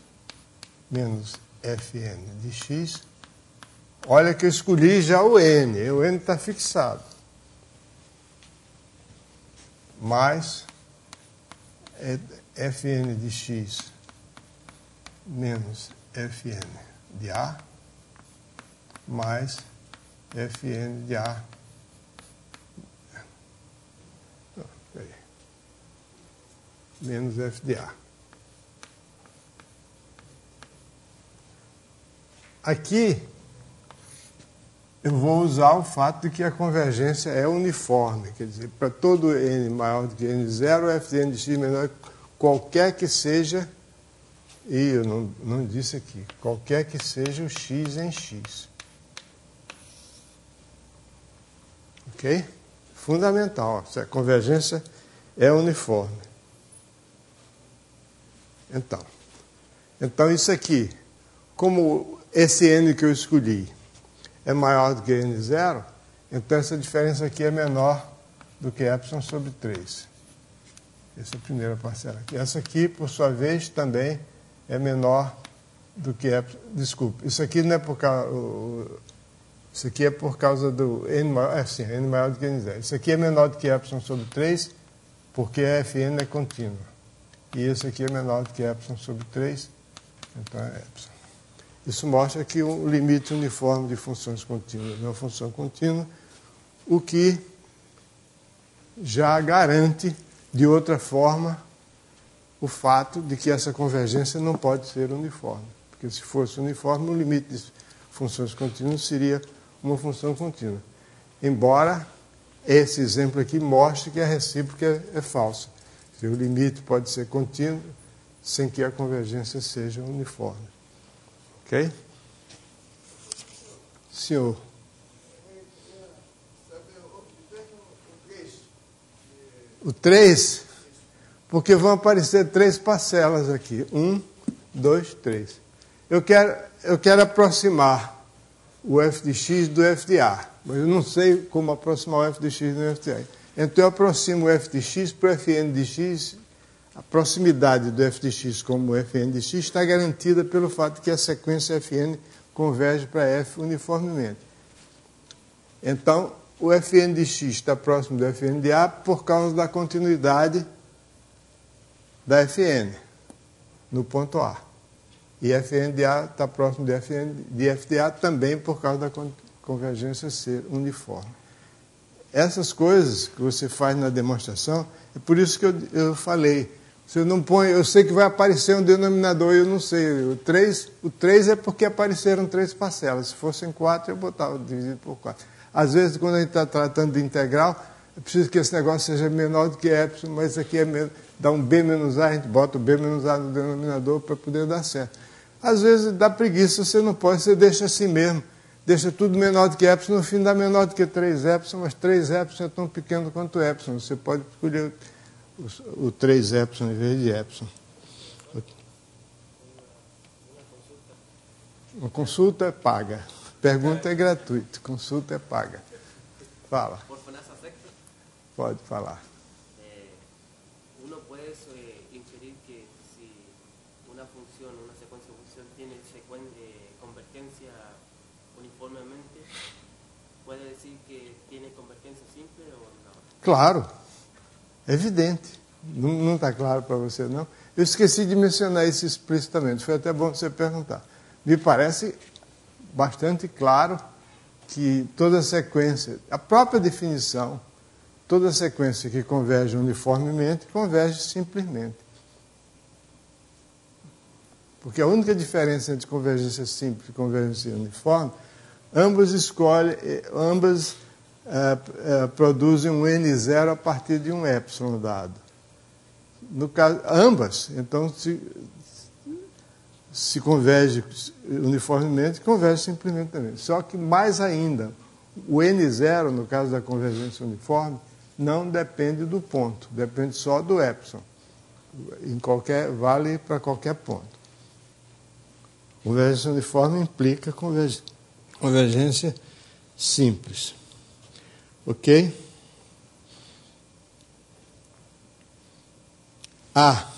menos fn de x. Olha que eu escolhi já o n está fixado. Mais fn de x menos fn de a mais fn de a menos f de a. Aqui eu vou usar o fato de que a convergência é uniforme, quer dizer, para todo n maior do que n0, o f de n de x menor, qualquer que seja, e eu não disse aqui, qualquer que seja o x em x. Ok? Fundamental, se a convergência é uniforme. Então isso aqui, como esse n que eu escolhi é maior do que n0, então essa diferença aqui é menor do que epsilon sobre 3. Essa é a primeira parcela aqui. Essa aqui, por sua vez, também é menor do que epsilon. Desculpe, isso aqui não é por causa... Isso aqui é por causa do n maior, n maior do que n0. Isso aqui é menor do que epsilon sobre 3, porque a fn é contínua. E esse aqui é menor do que epsilon sobre 3, então é epsilon. Isso mostra que o limite uniforme de funções contínuas é uma função contínua, o que já garante, de outra forma, o fato de que essa convergência não pode ser uniforme. Porque se fosse uniforme, o limite de funções contínuas seria uma função contínua. Embora esse exemplo aqui mostre que a recíproca é falsa. O limite pode ser contínuo sem que a convergência seja uniforme. Ok? Senhor. O 3, porque vão aparecer 3 parcelas aqui. 1, 2, 3. Eu quero aproximar o f de x do f de a, mas eu não sei como aproximar o f de x do f de a. Então eu aproximo o f de x para o fn de x. A proximidade do f de x como o fn de x está garantida pelo fato de que a sequência fn converge para f uniformemente. Então, o fn de x está próximo do fn de a por causa da continuidade da fn no ponto A. E fn de a está próximo de fn de f de a também por causa da convergência ser uniforme. Essas coisas que você faz na demonstração, é por isso que eu falei. Você não põe, eu sei que vai aparecer um denominador, eu não sei. O 3 é porque apareceram 3 parcelas. Se fossem 4, eu botava dividido por 4. Às vezes, quando a gente está tratando de integral, é preciso que esse negócio seja menor do que epsilon, mas isso aqui dá um b menos a, a gente bota o b menos a no denominador para poder dar certo. Às vezes dá preguiça, você não pode, você deixa assim mesmo. Deixa tudo menor do que epsilon, no fim dá menor do que 3 epsilon, mas 3 epsilon é tão pequeno quanto epsilon. Você pode escolher o 3 epsilon em vez de epsilon. Uma consulta é paga. Pergunta é gratuita. Consulta é paga. Fala. Pode falar. Uno puede inferir que si una función, una secuencia de función tiene convergencia uniformemente, puede decir que tiene convergencia simple o no. Claro. É evidente. Não está claro para você, não? Eu esqueci de mencionar isso explicitamente. Foi até bom você perguntar. Me parece bastante claro que toda sequência, a própria definição, toda sequência que converge uniformemente, converge simplesmente. Porque a única diferença entre convergência simples e convergência uniforme, ambas produzem um n0 a partir de um epsilon dado. No caso, ambas, então, se converge uniformemente, converge simplesmente também. Só que, mais ainda, o N0, no caso da convergência uniforme, não depende do ponto, depende só do epsilon. Vale para qualquer ponto. Convergência uniforme implica convergência simples. Ok?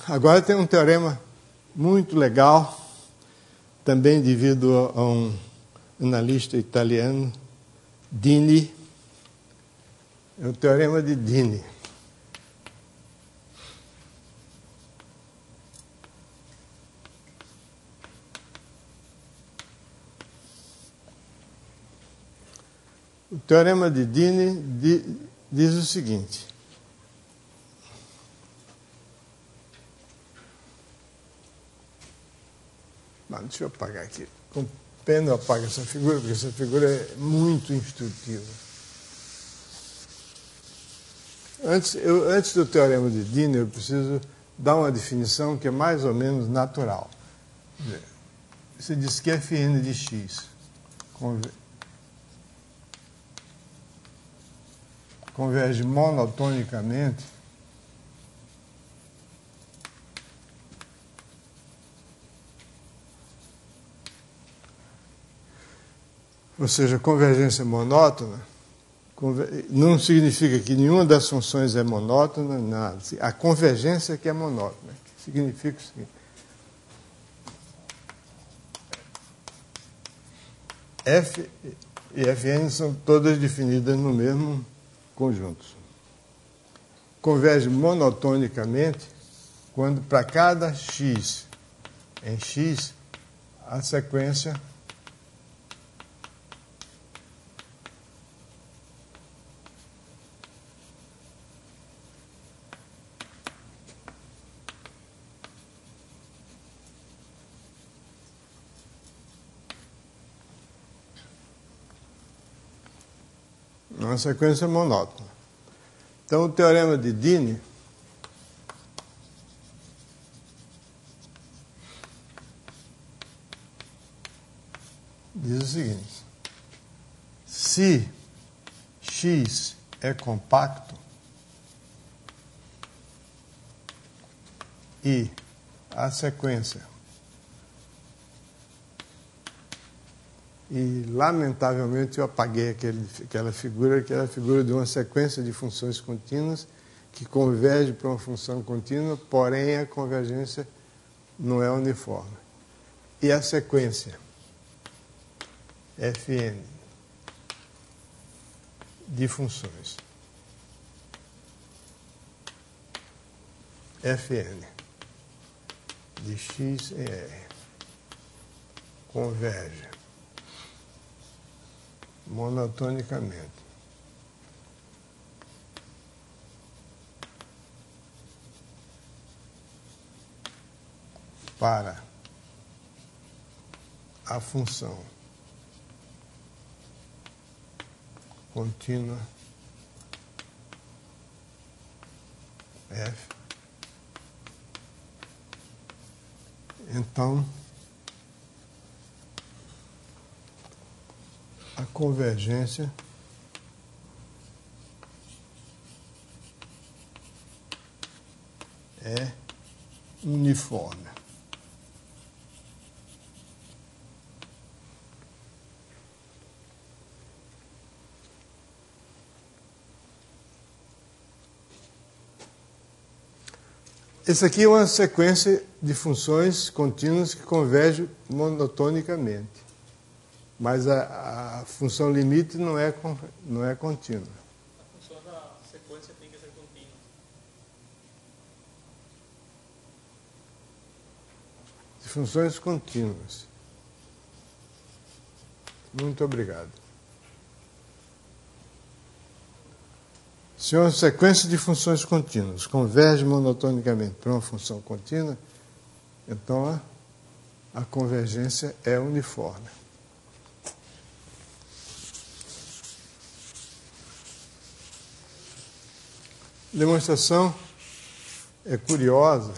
Agora tem um teorema muito legal, também devido a um analista italiano, Dini. É o teorema de Dini. O teorema de Dini diz o seguinte. Deixa eu apagar aqui. Com pena eu apago essa figura, porque essa figura é muito instrutiva. Antes do teorema de Dini, eu preciso dar uma definição que é mais ou menos natural. Você diz que Fn de x converge monotonicamente ou seja, convergência monótona, não significa que nenhuma das funções é monótona, nada. A convergência que é monótona. Significa o seguinte. F e Fn são todas definidas no mesmo conjunto. Converge monotonicamente quando para cada x em x a sequência uma sequência monótona. Então, o teorema de Dini diz o seguinte: se x é compacto e a sequência, e lamentavelmente eu apaguei aquela figura, que era a figura de uma sequência de funções contínuas que converge para uma função contínua, porém a convergência não é uniforme. E a sequência Fn de funções Fn de x em R converge monotonicamente para a função contínua f, então a convergência é uniforme. Essa aqui é uma sequência de funções contínuas que convergem monotonicamente. Mas a função limite não é contínua. A função da sequência tem que ser contínua. De funções contínuas. Muito obrigado. Se uma sequência de funções contínuas converge monotonicamente para uma função contínua, então a convergência é uniforme. Demonstração é curiosa.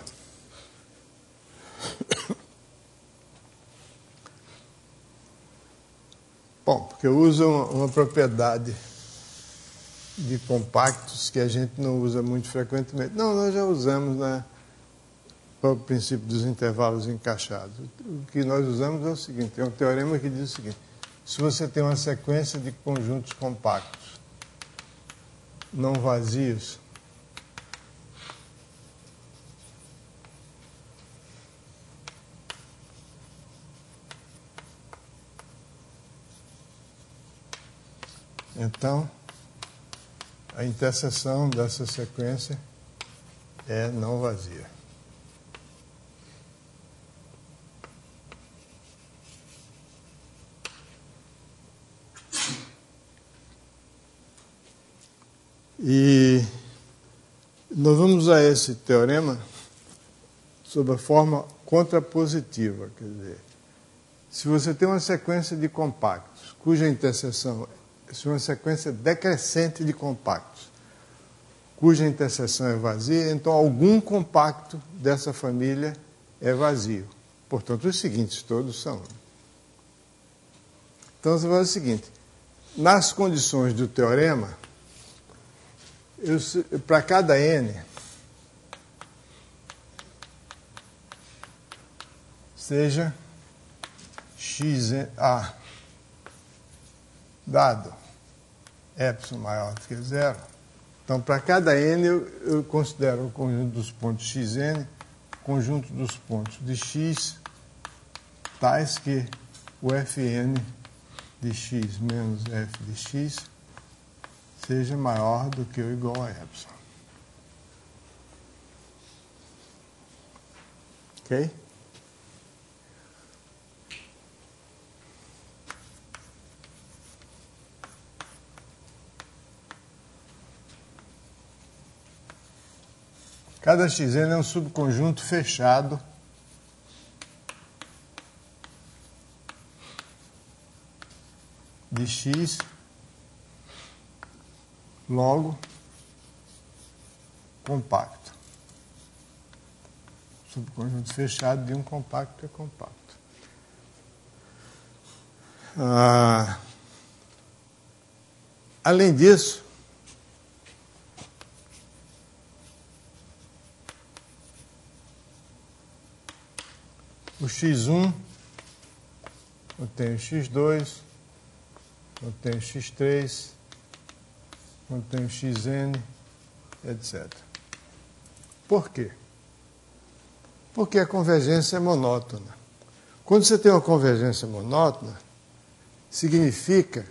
Bom, porque eu uso uma propriedade de compactos que a gente não usa muito frequentemente. Não, nós já usamos para o princípio dos intervalos encaixados. O que nós usamos é o seguinte, é um teorema que diz o seguinte: se você tem uma sequência de conjuntos compactos não vazios, então a interseção dessa sequência é não vazia. E nós vamos usar esse teorema sob a forma contrapositiva, quer dizer, se você tem uma sequência de compactos cuja interseção é uma sequência decrescente de compactos, cuja interseção é vazia, então algum compacto dessa família é vazio. Portanto, os seguintes todos são. Então, você vai fazer o seguinte: nas condições do teorema, para cada n, seja xa dado epsilon maior do que zero. Então, para cada n, eu considero o conjunto dos pontos xn, conjunto dos pontos de x, tais que o fn de x menos f de x seja maior do que ou igual a epsilon. Ok? Cada xn é um subconjunto fechado de x, logo compacto. Subconjunto fechado de um compacto é compacto. Além disso, o x1 contém o x2, contém o x3, contém o xn, etc. Por quê? Porque a convergência é monótona. Quando você tem uma convergência monótona, significa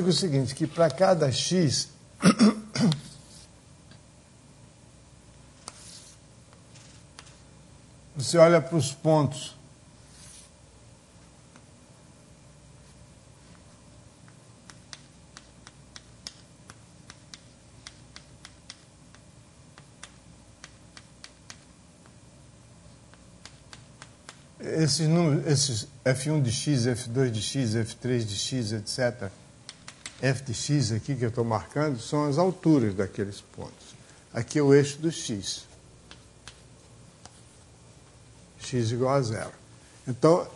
o seguinte, que para cada x você olha para os pontos esses números, esses f1 de x, f2 de x, f3 de x, etc., f de x aqui que eu estou marcando, são as alturas daqueles pontos. Aqui é o eixo do x. X igual a zero. Então,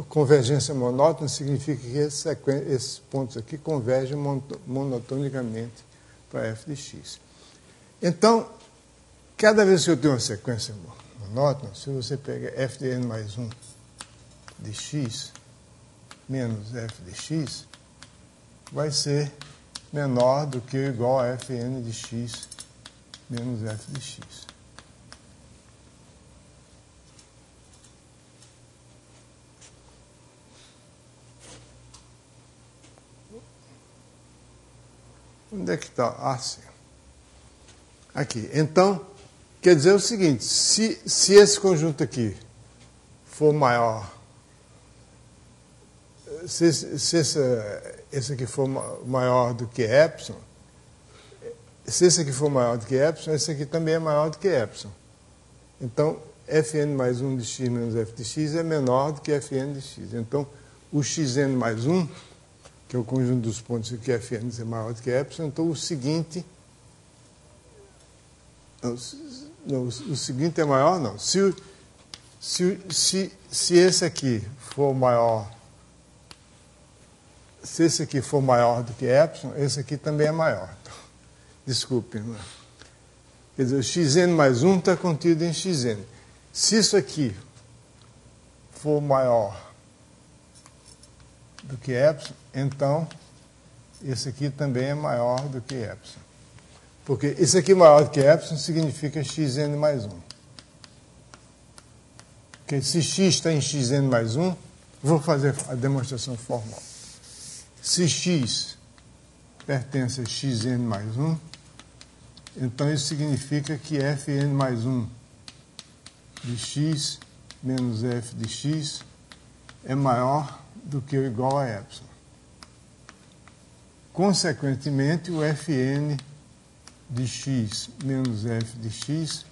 convergência monótona significa que esses pontos aqui convergem monotonicamente para f de x. Então, cada vez que eu tenho uma sequência monótona, se você pega f de n mais 1 de x menos f de x, vai ser menor do que ou igual a fn de x menos f de x. Onde é que está? Ah, sim. Aqui. Então, quer dizer o seguinte, se esse conjunto aqui for maior, se esse aqui for maior do que epsilon, se esse aqui for maior do que epsilon, esse aqui também é maior do que epsilon. Então, fn mais 1 de x menos f de x é menor do que fn de x. Então, o xn mais 1 que é o conjunto dos pontos em que Fn é maior do que epsilon, então o seguinte... Não, o seguinte é maior, não. Se esse aqui for maior... Se esse aqui for maior do que epsilon, esse aqui também é maior. Então, desculpe, não é? Quer dizer, o xn mais 1 está contido em xn. Se isso aqui for maior do que epsilon, então esse aqui também é maior do que epsilon. Porque esse aqui maior do que epsilon significa xn mais 1. Porque se x está em xn mais 1, vou fazer a demonstração formal. Se x pertence a xn mais 1, então isso significa que Fn mais 1 de x menos f de x é maior do que ou igual a epsilon. Consequentemente, o Fn de x menos f de x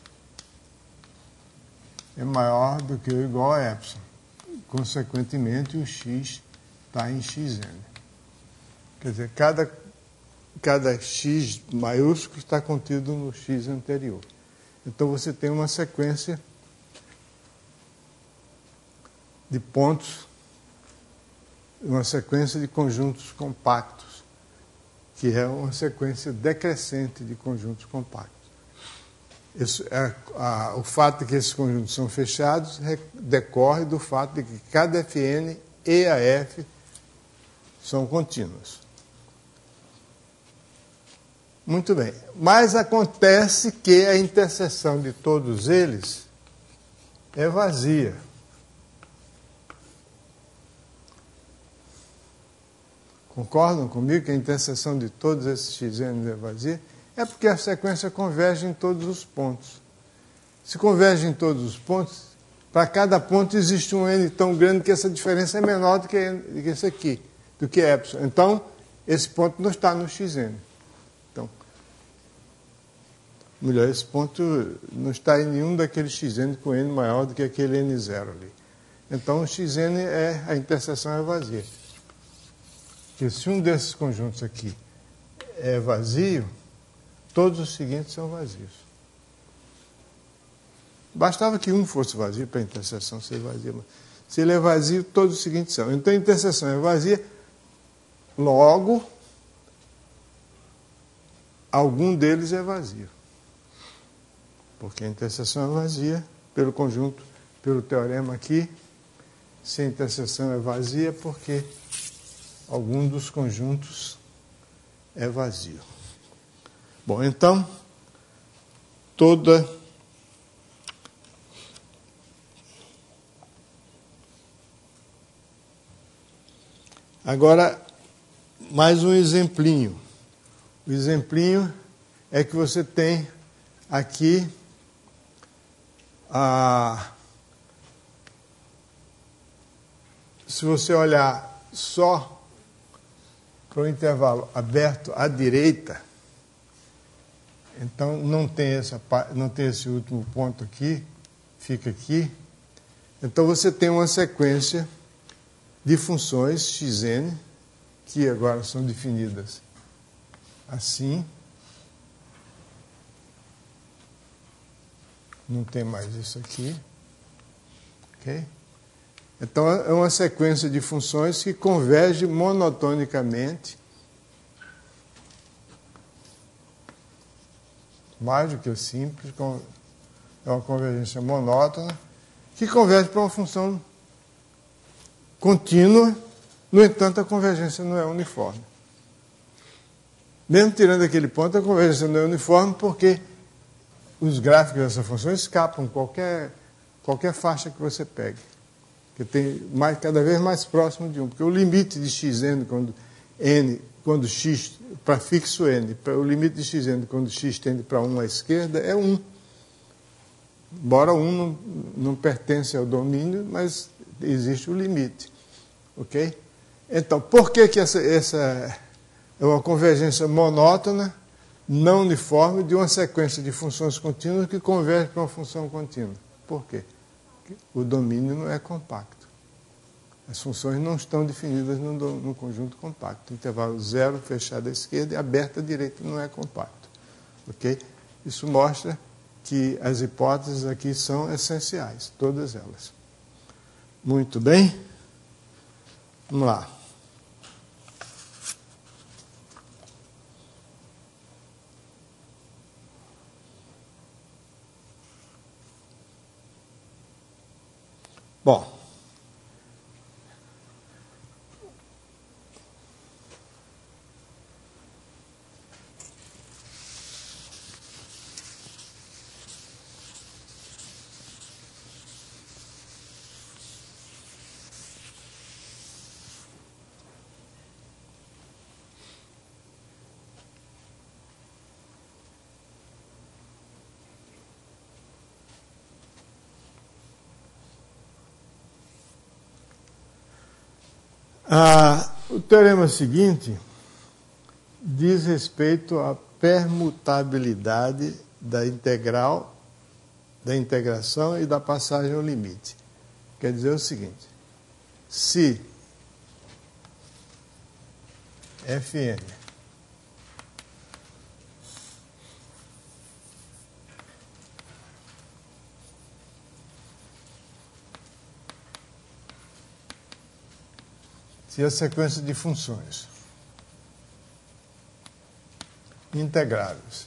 é maior do que ou igual a epsilon. Consequentemente, o x está em xn. Quer dizer, cada x maiúsculo está contido no x anterior. Então, você tem uma sequência de pontos, uma sequência de conjuntos compactos, que é uma sequência decrescente de conjuntos compactos. O fato de que esses conjuntos são fechados decorre do fato de que cada Fn e a F são contínuos. Muito bem. Mas acontece que a interseção de todos eles é vazia. Concordam comigo que a interseção de todos esses xn é vazia? É porque a sequência converge em todos os pontos. Se converge em todos os pontos, para cada ponto existe um n tão grande que essa diferença é menor do que esse aqui, do que epsilon. Então, esse ponto não está no xn. Então, melhor, esse ponto não está em nenhum daqueles xn com n maior do que aquele n0 ali. Então, o xn a interseção é vazia. Porque se um desses conjuntos aqui é vazio, todos os seguintes são vazios. Bastava que um fosse vazio para a interseção ser vazia. Mas se ele é vazio, todos os seguintes são. Então, a interseção é vazia, logo, algum deles é vazio. Porque a interseção é vazia pelo conjunto, pelo teorema aqui. Se a interseção é vazia, porque algum dos conjuntos é vazio. Bom, então, Agora, mais um exemplinho. O exemplinho é que você tem aqui se você olhar só para o intervalo aberto à direita, então não tem esse último ponto aqui, fica aqui. Então você tem uma sequência de funções xn, que agora são definidas assim. Não tem mais isso aqui. Ok? Então, é uma sequência de funções que converge monotonicamente, mais do que o simples, é uma convergência monótona, que converge para uma função contínua. No entanto, a convergência não é uniforme. Mesmo tirando aquele ponto, a convergência não é uniforme porque os gráficos dessa função escapam qualquer faixa que você pegue. Que tem cada vez mais próximo de 1. Porque o limite de xn quando x, para fixo n, o limite de xn quando x tende para 1 à esquerda é 1. Embora 1 não pertence ao domínio, mas existe o limite. Ok? Então, por que essa é uma convergência monótona, não uniforme, de uma sequência de funções contínuas que converge para uma função contínua? Por quê? Porque o domínio não é compacto. As funções não estão definidas no conjunto compacto. Intervalo zero fechado à esquerda e aberto à direita não é compacto. Ok? Isso mostra que as hipóteses aqui são essenciais, todas elas. Muito bem? Vamos lá. Bom, o teorema seguinte diz respeito à permutabilidade da integral, da integração e da passagem ao limite. Quer dizer o seguinte: se Fn se a sequência de funções integráveis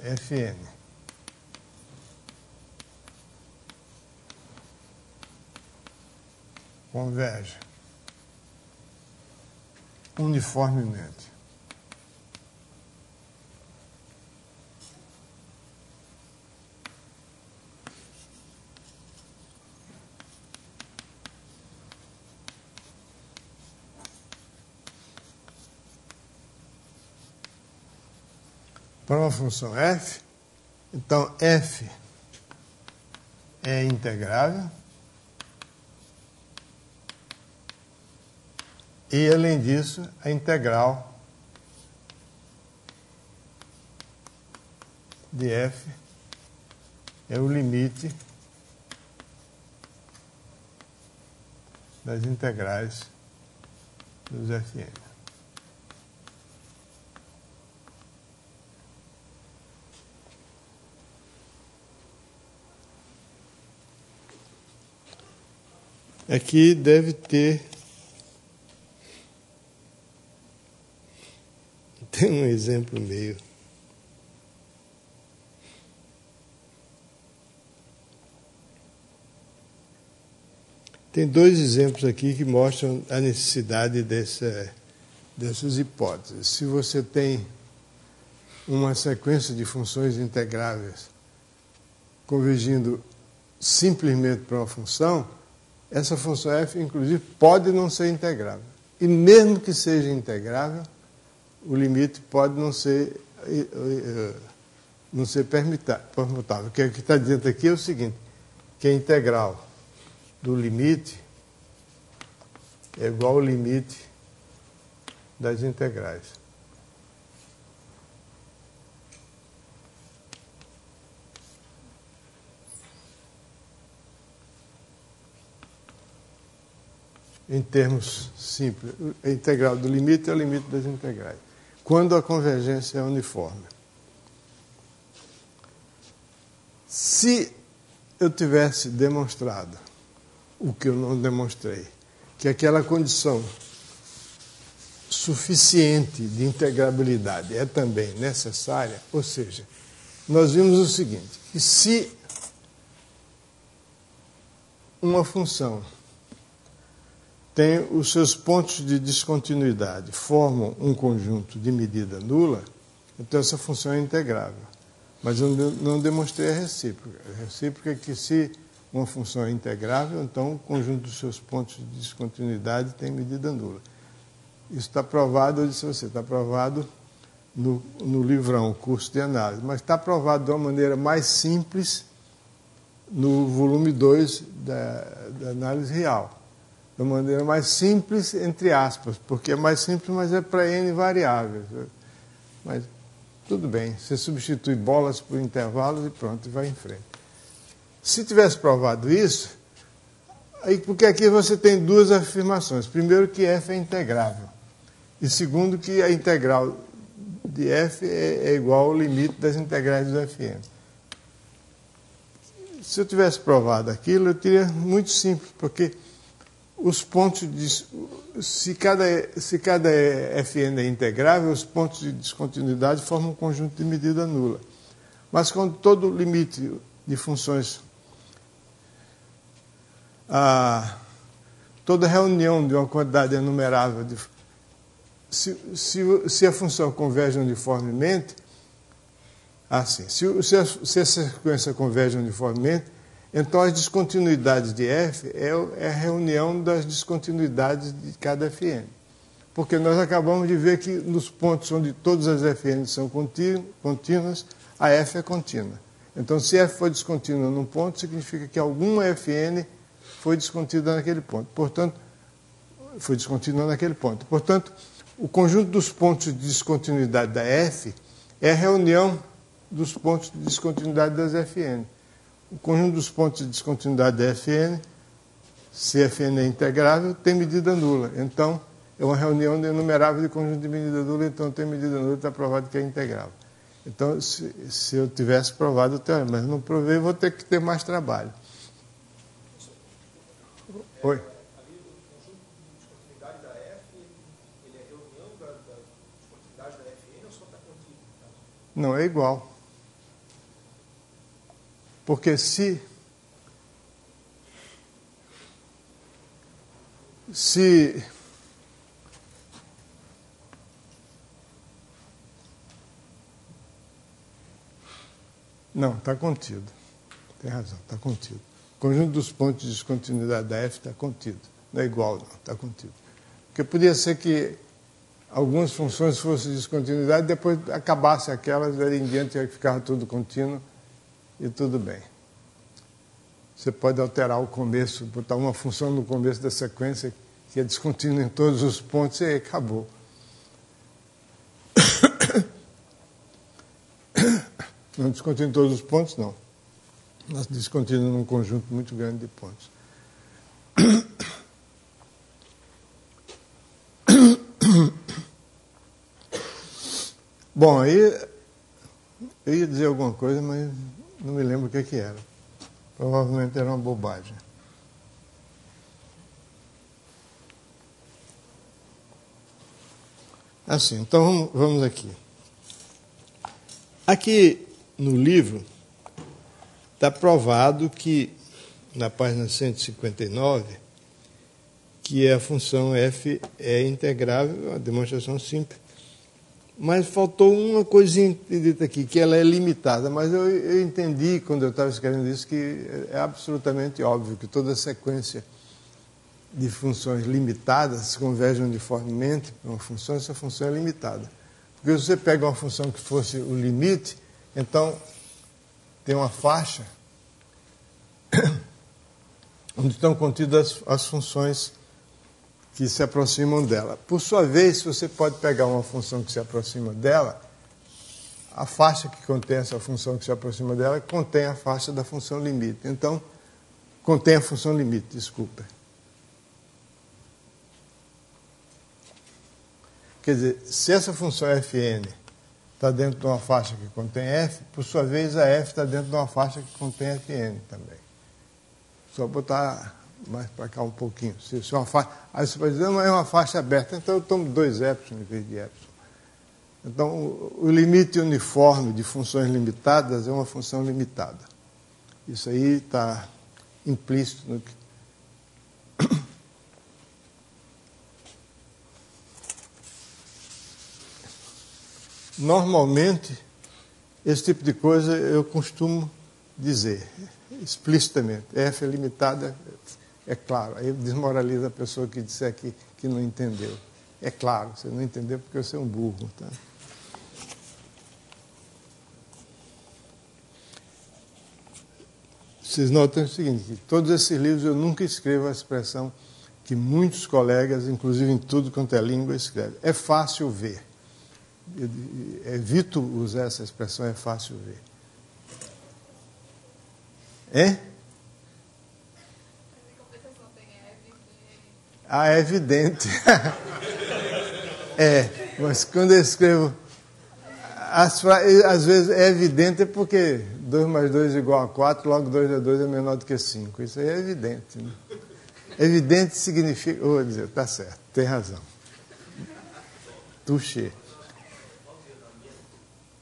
Fn converge uniformemente para uma função f, então f é integrável e, além disso, a integral de f é o limite das integrais dos Fn. Aqui deve ter um exemplo meio. Tem dois exemplos aqui que mostram a necessidade dessas hipóteses. Se você tem uma sequência de funções integráveis convergindo simplesmente para uma função, essa função f, inclusive, pode não ser integrável. E mesmo que seja integrável, o limite pode não ser permutável. O que está dizendo aqui é o seguinte, que a integral do limite é igual ao limite das integrais. Em termos simples, a integral do limite é o limite das integrais, quando a convergência é uniforme. Se eu tivesse demonstrado o que eu não demonstrei, que aquela condição suficiente de integrabilidade é também necessária, ou seja, nós vimos o seguinte, que se uma função tem os seus pontos de descontinuidade, formam um conjunto de medida nula, então essa função é integrável. Mas eu não demonstrei a recíproca. A recíproca é que se uma função é integrável, então o conjunto dos seus pontos de descontinuidade tem medida nula. Isso está provado, eu disse a você, está provado no livrão, curso de análise, mas está provado de uma maneira mais simples no volume 2 da análise real. De uma maneira mais simples, entre aspas, porque é mais simples, mas é para N variáveis. Mas tudo bem. Você substitui bolas por intervalos e pronto, e vai em frente. Se tivesse provado isso, aí, porque aqui você tem duas afirmações. Primeiro, que f é integrável. E segundo, que a integral de f é igual ao limite das integrais do fn. Se eu tivesse provado aquilo, eu teria muito simples, porque os pontos de, se cada fn é integrável, os pontos de descontinuidade formam um conjunto de medida nula. Mas quando todo limite de funções, toda reunião de uma quantidade enumerável, se a função converge uniformemente, assim, se a sequência converge uniformemente, então as descontinuidades de f é a reunião das descontinuidades de cada fn. Porque nós acabamos de ver que nos pontos onde todas as fn são contínuas, a f é contínua. Então, se f for descontínua num ponto, significa que alguma fn foi descontínua naquele ponto. Portanto, foi descontínua naquele ponto. Portanto, o conjunto dos pontos de descontinuidade da f é a reunião dos pontos de descontinuidade das fn. O conjunto dos pontos de descontinuidade da fn, se fn é integrável, tem medida nula. Então, é uma reunião enumerável de conjunto de medida nula, então tem medida nula, está provado que é integrável. Então, se eu tivesse provado o teorema, mas não provei, vou ter que ter mais trabalho. Oi? Ali o conjunto de descontinuidade da f, ele é reunião da descontinuidade da fn ou só está contido? Não, é igual. Porque se não, está contido. Tem razão, está contido. O conjunto dos pontos de descontinuidade da f está contido. Não é igual, não, está contido. Porque podia ser que algumas funções fossem descontinuidade, depois acabasse aquelas, daí em diante ficava tudo contínuo e tudo bem. Você pode alterar o começo, botar uma função no começo da sequência que é descontínua em todos os pontos e aí acabou. Não descontínua em todos os pontos, não. Mas descontínua num conjunto muito grande de pontos. Bom, aí eu ia dizer alguma coisa, mas não me lembro o que era. Provavelmente era uma bobagem. Assim, então vamos aqui. Aqui no livro está provado que, na página 159, que a função f é integrável, uma demonstração simples. Mas faltou uma coisinha dita aqui, que ela é limitada. Mas eu entendi, quando eu estava escrevendo isso, que é absolutamente óbvio que toda sequência de funções limitadas converge uniformemente para uma função, essa função é limitada. Porque se você pega uma função que fosse o limite, então tem uma faixa onde estão contidas as funções que se aproximam dela. Por sua vez, você pode pegar uma função que se aproxima dela, a faixa que contém essa função que se aproxima dela contém a faixa da função limite. Então, contém a função limite, desculpa. Quer dizer, se essa função fn está dentro de uma faixa que contém f, por sua vez a f está dentro de uma faixa que contém fn também. Só botar mais para cá um pouquinho. Se é uma faixa, aí você pode dizer, não, é uma faixa aberta, então eu tomo 2 épsilon em vez de épsilon. Então, o limite uniforme de funções limitadas é uma função limitada. Isso aí está implícito no que... Normalmente, esse tipo de coisa eu costumo dizer explicitamente. F é limitada, é claro. Aí desmoraliza a pessoa que disser que não entendeu. É claro, você não entendeu porque você é um burro. Tá? Vocês notam o seguinte, que todos esses livros eu nunca escrevo a expressão que muitos colegas, inclusive em tudo quanto é língua, escrevem. É fácil ver. Eu evito usar essa expressão, é fácil ver. Hein? Ah, é evidente. Mas quando eu escrevo, às vezes é evidente porque 2 mais 2 é igual a 4, logo 2 a 2 é menor do que 5. Isso aí é evidente. Né? Evidente significa... Vou dizer, tá certo, tem razão. Touché.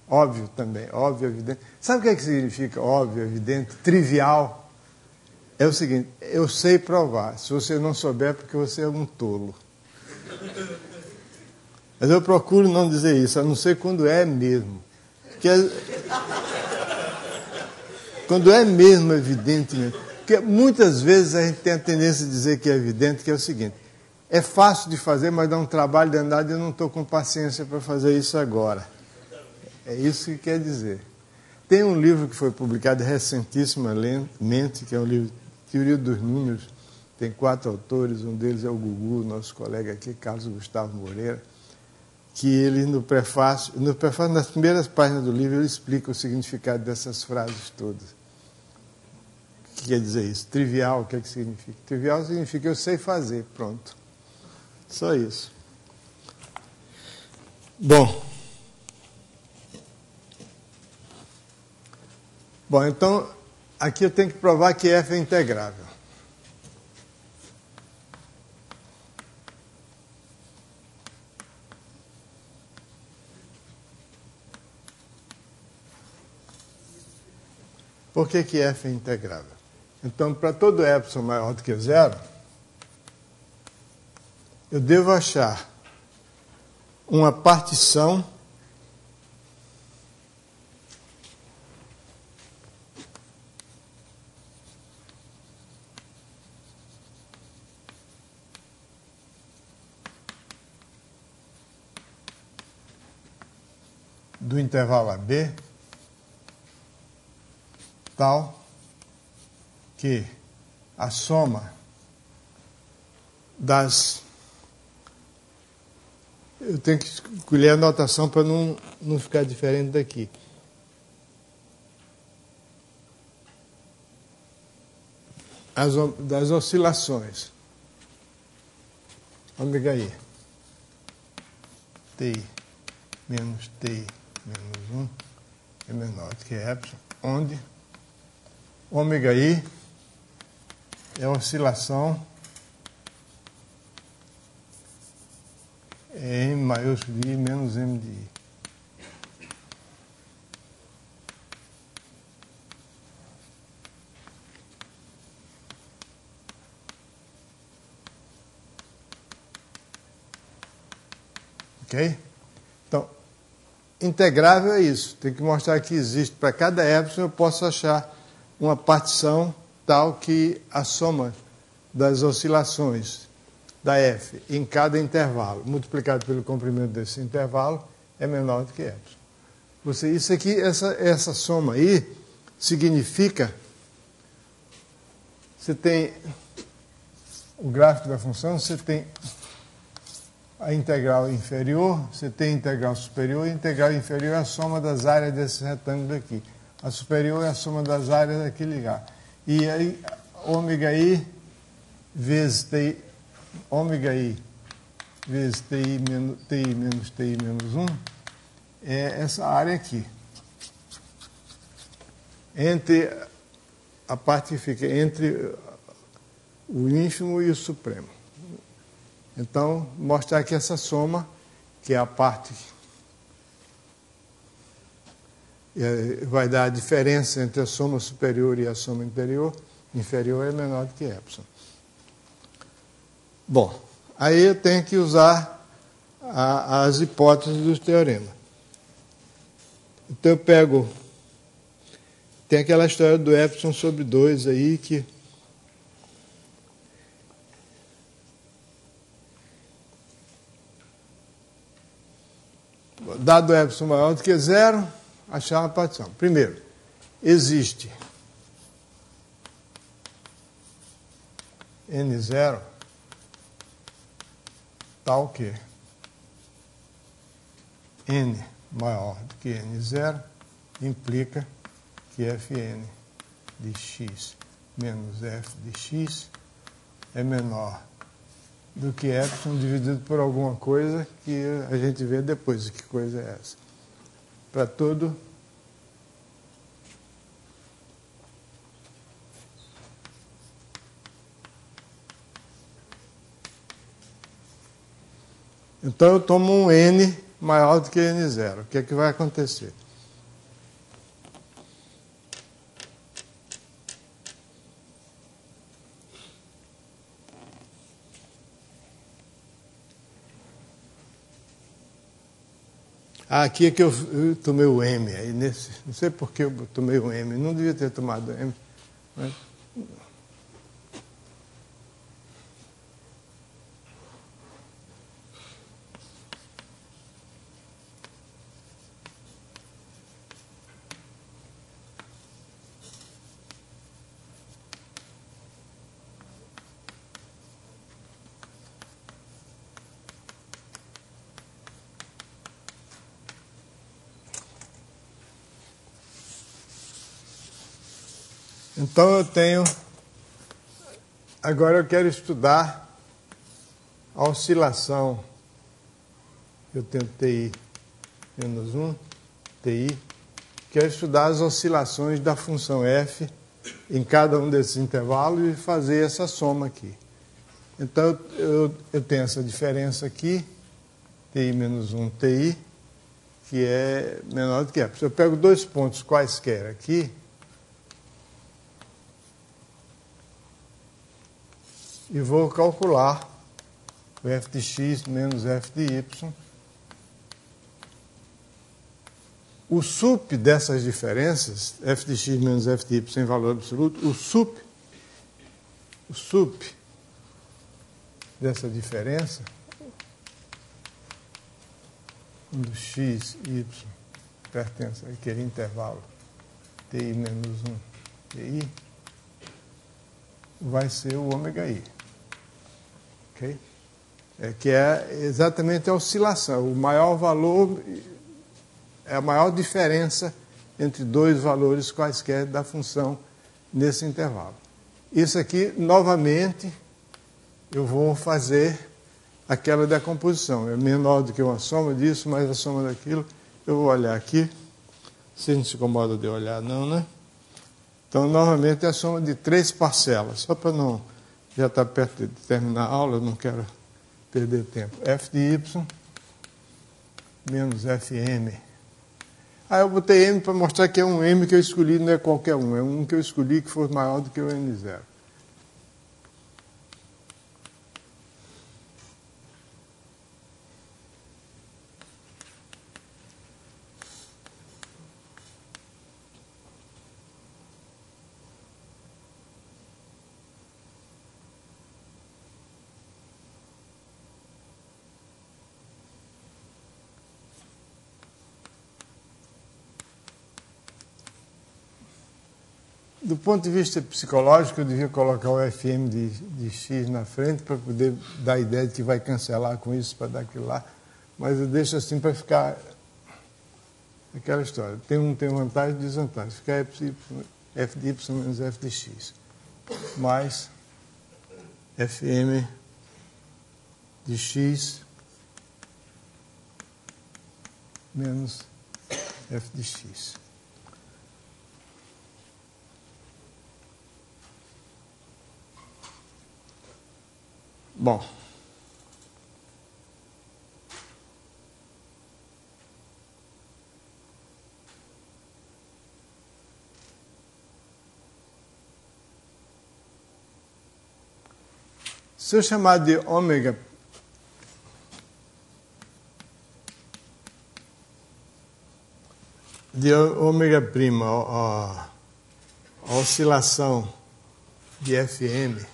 Óbvio também, óbvio, evidente. Sabe o que é que significa óbvio, evidente, trivial? É o seguinte, eu sei provar. Se você não souber, é porque você é um tolo. Mas eu procuro não dizer isso, a não ser quando é mesmo. Porque quando é mesmo evidente mesmo. Porque muitas vezes a gente tem a tendência de dizer que é evidente, que é o seguinte, é fácil de fazer, mas dá um trabalho danado e eu não estou com paciência para fazer isso agora. É isso que quer dizer. Tem um livro que foi publicado recentissimamente, que é um livro Teoria dos Números, tem 4 autores, um deles é o Gugu, nosso colega aqui, Carlos Gustavo Moreira, que ele, no prefácio, nas primeiras páginas do livro, ele explica o significado dessas frases todas. O que quer dizer isso? Trivial, o que é que significa? Trivial significa eu sei fazer, pronto. Só isso. Bom, então, aqui eu tenho que provar que f é integrável. Por que f é integrável? Então, para todo epsilon maior do que 0, eu devo achar uma partição do intervalo AB tal que a soma das... Eu tenho que escolher a notação para não ficar diferente daqui. Das oscilações. Ômega I. TI menos TI menos 1 é menor do que epsilon, onde ômega I é a oscilação M maiúsculo de I menos M de I. Ok? Então, integrável é isso. Tem que mostrar que existe. Para cada epsilon eu posso achar uma partição tal que a soma das oscilações da f em cada intervalo, multiplicado pelo comprimento desse intervalo, é menor do que epsilon. Isso aqui, essa soma aí, significa... Você tem o gráfico da função, você tem a integral inferior, você tem a integral superior, e a integral inferior é a soma das áreas desse retângulo aqui. A superior é a soma das áreas daquele lugar. E aí, ômega I vezes TI, ômega I vezes TI menos TI menos 1 é essa área aqui. Entre a parte que fica entre o ínfimo e o supremo. Então, mostrar aqui essa soma, que é a parte vai dar a diferença entre a soma superior e a soma inferior é menor do que epsilon. Bom, aí eu tenho que usar as hipóteses do teorema. Então eu pego... Tem aquela história do epsilon sobre 2 aí que... Dado epsilon maior do que 0, achar uma partição. Primeiro, existe N0 tal que n maior do que n0 implica que fn de x menos f de x é menor do que epsilon dividido por alguma coisa que a gente vê depois. Que coisa é essa? Para todo então eu tomo um n maior do que n0. O que é que vai acontecer? Aqui é que eu tomei o M. Aí não sei por que eu tomei o M. Não devia ter tomado o M. Mas... Então eu tenho... Agora eu quero estudar a oscilação. Eu tenho TI menos 1, TI. Quero estudar as oscilações da função f em cada um desses intervalos e fazer essa soma aqui. Então eu tenho essa diferença aqui, TI menos 1, TI, que é menor do que f. Se eu pego dois pontos quaisquer aqui, e vou calcular o f de x menos f de y. O sup dessas diferenças, f de x menos f de y em valor absoluto, o sup dessa diferença, quando x e y pertence àquele intervalo ti menos 1 ti, vai ser o ômega i. Okay? Que é exatamente a oscilação. O maior valor é a maior diferença entre dois valores quaisquer da função nesse intervalo. Isso aqui, novamente, eu vou fazer aquela decomposição. É menor do que uma soma disso, mais a soma daquilo. Eu vou olhar aqui. Você não se incomoda de olhar, não, né? Então, novamente, é a soma de três parcelas. Só para não... Já está perto de terminar a aula, eu não quero perder tempo. F de y menos fm. Eu botei m para mostrar que é um m que eu escolhi, não é qualquer um. É um que eu escolhi que for maior do que o n0. Do ponto de vista psicológico, eu devia colocar o fm de x na frente para poder dar a ideia de que vai cancelar com isso para dar aquilo lá. Mas eu deixo assim para ficar aquela história. Tem vantagem e desvantagem. Fica f de y menos f de x. Mais fm de x menos f de x. Bom, se eu chamar de ômega prima a oscilação de fm,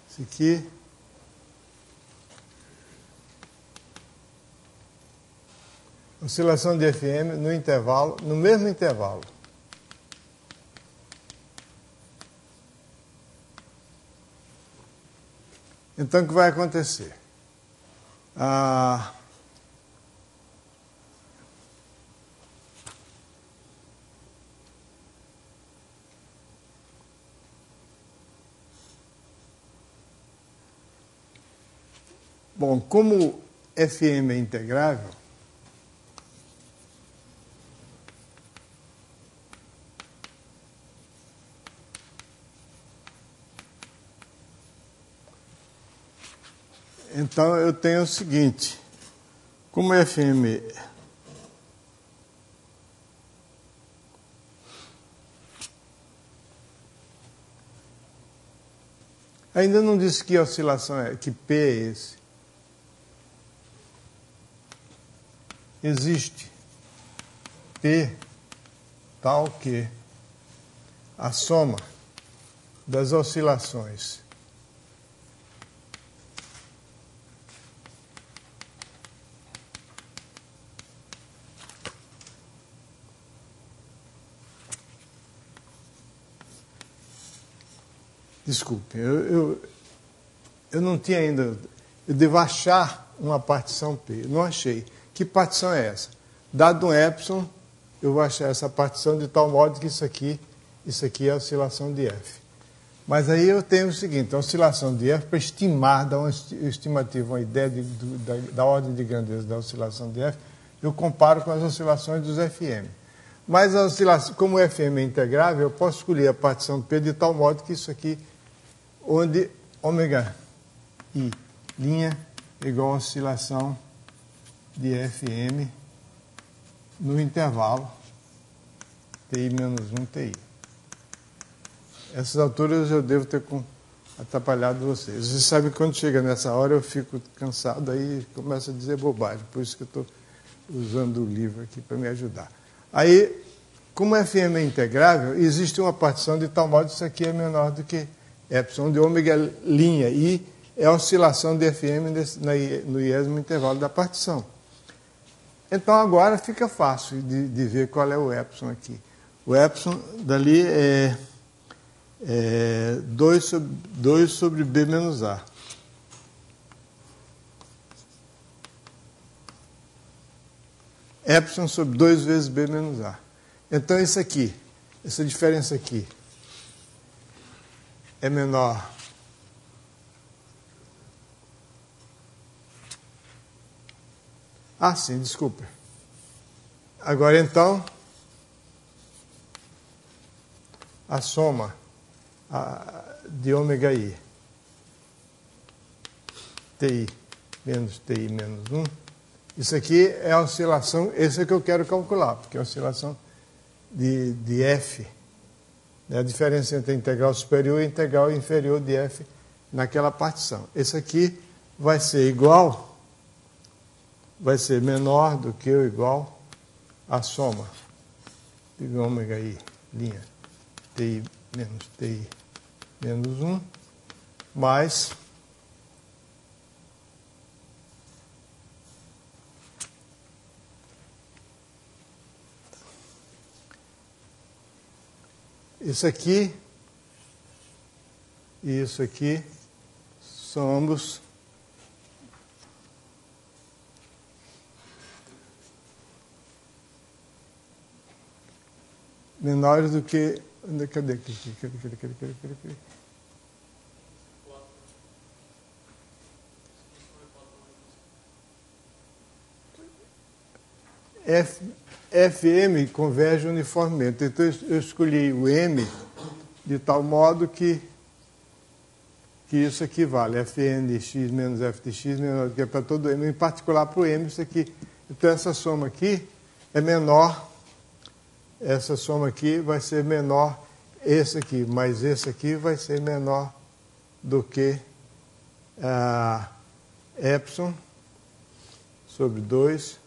isso aqui oscilação de fm no intervalo, no mesmo intervalo. Então, o que vai acontecer? Bom, como FM é integrável, então eu tenho o seguinte, como FM ainda não disse que oscilação é, que P é esse. Existe P tal que a soma das oscilações desculpe, eu não tinha ainda, eu devo achar uma partição P, eu não achei. Que partição é essa? Dado um epsilon, eu vou achar essa partição de tal modo que isso aqui é a oscilação de F. Mas aí eu tenho o seguinte, a oscilação de F, para estimar, dar uma estimativa, uma ideia da ordem de grandeza da oscilação de F, eu comparo com as oscilações dos FM. Mas a oscilação, como o FM é integrável, eu posso escolher a partição P de tal modo que isso aqui, onde ômega I' é igual a oscilação de FM no intervalo TI menos 1 TI. Essas alturas eu devo ter atrapalhado vocês. Vocês sabem que quando chega nessa hora eu fico cansado, aí começo a dizer bobagem. Por isso que eu estou usando o livro aqui para me ajudar. Aí, como FM é integrável, existe uma partição de tal modo que isso aqui é menor do que epsilon de ômega I é a oscilação de FM no iésimo intervalo da partição. Então agora fica fácil de ver qual é o epsilon aqui. O epsilon dali é 2 sobre B menos A. Epsilon sobre 2 vezes B menos A. Então isso aqui, essa diferença aqui, é menor sim, desculpa. Agora então, a soma de ômega I, TI menos TI menos 1, isso aqui é a oscilação, esse é que eu quero calcular, porque é a oscilação de F, né, a diferença entre a integral superior e a integral inferior de F naquela partição. Esse aqui vai ser igual, vai ser menor do que ou igual à soma de ômega I', TI menos 1, mais isso aqui e isso aqui são ambos menores do que... Cadê? FM converge uniformemente. Então eu escolhi o M de tal modo que isso aqui vale. Fn de x menos f de x menor do que para todo M, em particular para o M, isso aqui. Então essa soma aqui é menor. Essa soma aqui vai ser menor esse aqui, mas esse aqui vai ser menor do que epsilon sobre 2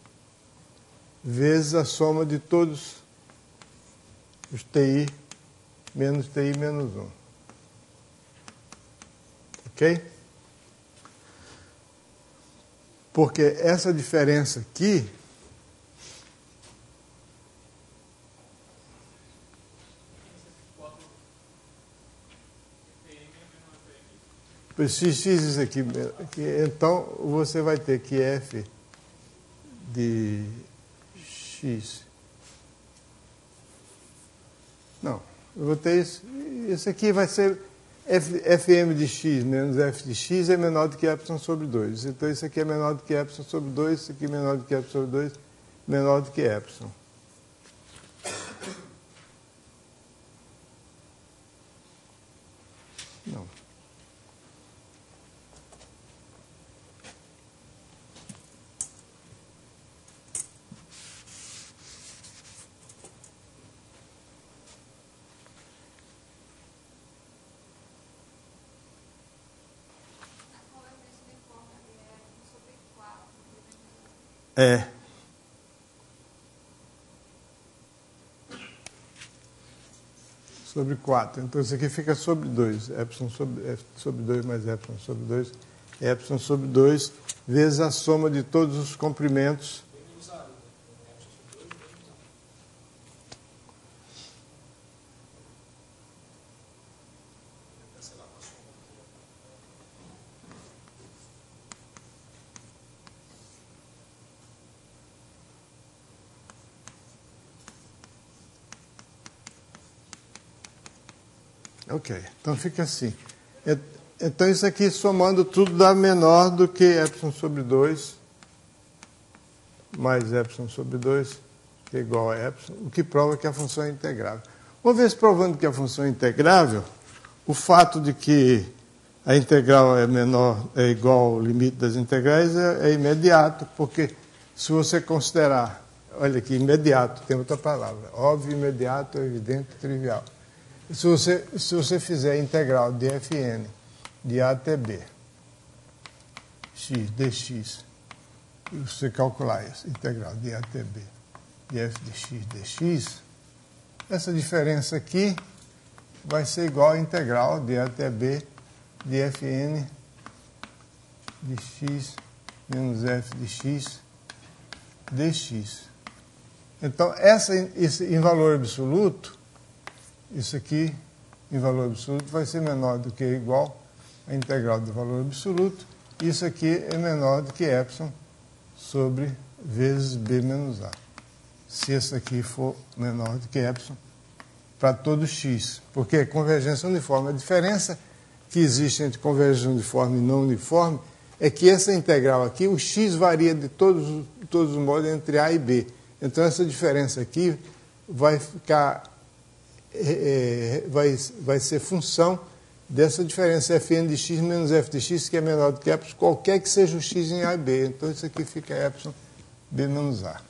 vezes a soma de todos os TI menos 1. Ok? Porque essa diferença aqui x isso aqui, então você vai ter que f de x. Não, eu vou ter isso. Isso aqui vai ser Fm de x menos f de x é menor do que epsilon sobre 2. Então, isso aqui é menor do que epsilon sobre 2, isso aqui é menor do que epsilon sobre 2, menor do que epsilon. Não. É. Sobre 4. Então, isso aqui fica sobre 2. Epsilon sobre 2 mais epsilon sobre 2. Epsilon sobre 2 vezes a soma de todos os comprimentos. Ok, então fica assim. Então isso aqui somando tudo dá menor do que epsilon sobre 2 mais epsilon sobre 2, que é igual a epsilon, o que prova que a função é integrável. Uma vez provando que a função é integrável, o fato de que a integral é igual ao limite das integrais é imediato, porque se você considerar, olha aqui, imediato, tem outra palavra, óbvio, imediato, evidente, trivial. Se você fizer a integral de Fn de A até B, x dx, e você calcular isso, integral de A até B, de f de x dx, essa diferença aqui vai ser igual à integral de A até B de Fn de x menos f de x dx. Então, isso em valor absoluto, isso aqui, em valor absoluto, vai ser menor do que igual à integral do valor absoluto. Isso aqui é menor do que epsilon sobre vezes b menos a. Se esse aqui for menor do que epsilon para todo x. Porque é convergência uniforme. A diferença que existe entre convergência uniforme e não uniforme é que essa integral aqui, o x varia de todos os modos entre a e b. Então, essa diferença aqui vai ficar... vai ser função dessa diferença Fn de x menos f de x, que é menor do que epsilon, qualquer que seja o x em A e B. Então, isso aqui fica epsilon b menos a.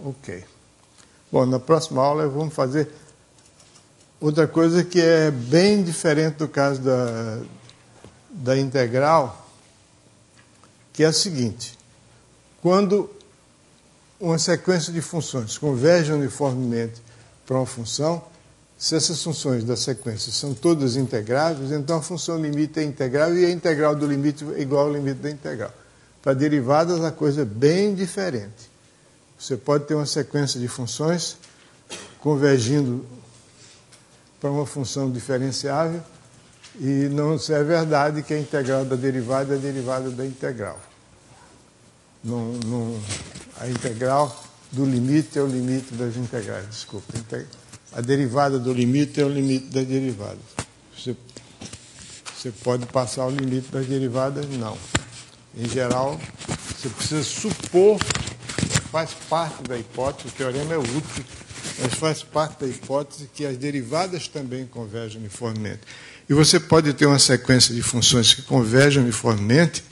Ok. Bom, na próxima aula vamos fazer outra coisa que é bem diferente do caso da integral, que é a seguinte. Quando uma sequência de funções converge uniformemente para uma função, se essas funções da sequência são todas integráveis, então a função limite é integrável e a integral do limite é igual ao limite da integral. Para derivadas, a coisa é bem diferente. Você pode ter uma sequência de funções convergindo para uma função diferenciável e não é verdade que a integral da derivada é a derivada da integral. A integral do limite é o limite das integrais, desculpa. A derivada do limite é o limite das derivadas. Você pode passar o limite das derivadas? Não. Em geral, você precisa supor, faz parte da hipótese, o teorema é útil, mas faz parte da hipótese que as derivadas também convergem uniformemente. E você pode ter uma sequência de funções que convergem uniformemente,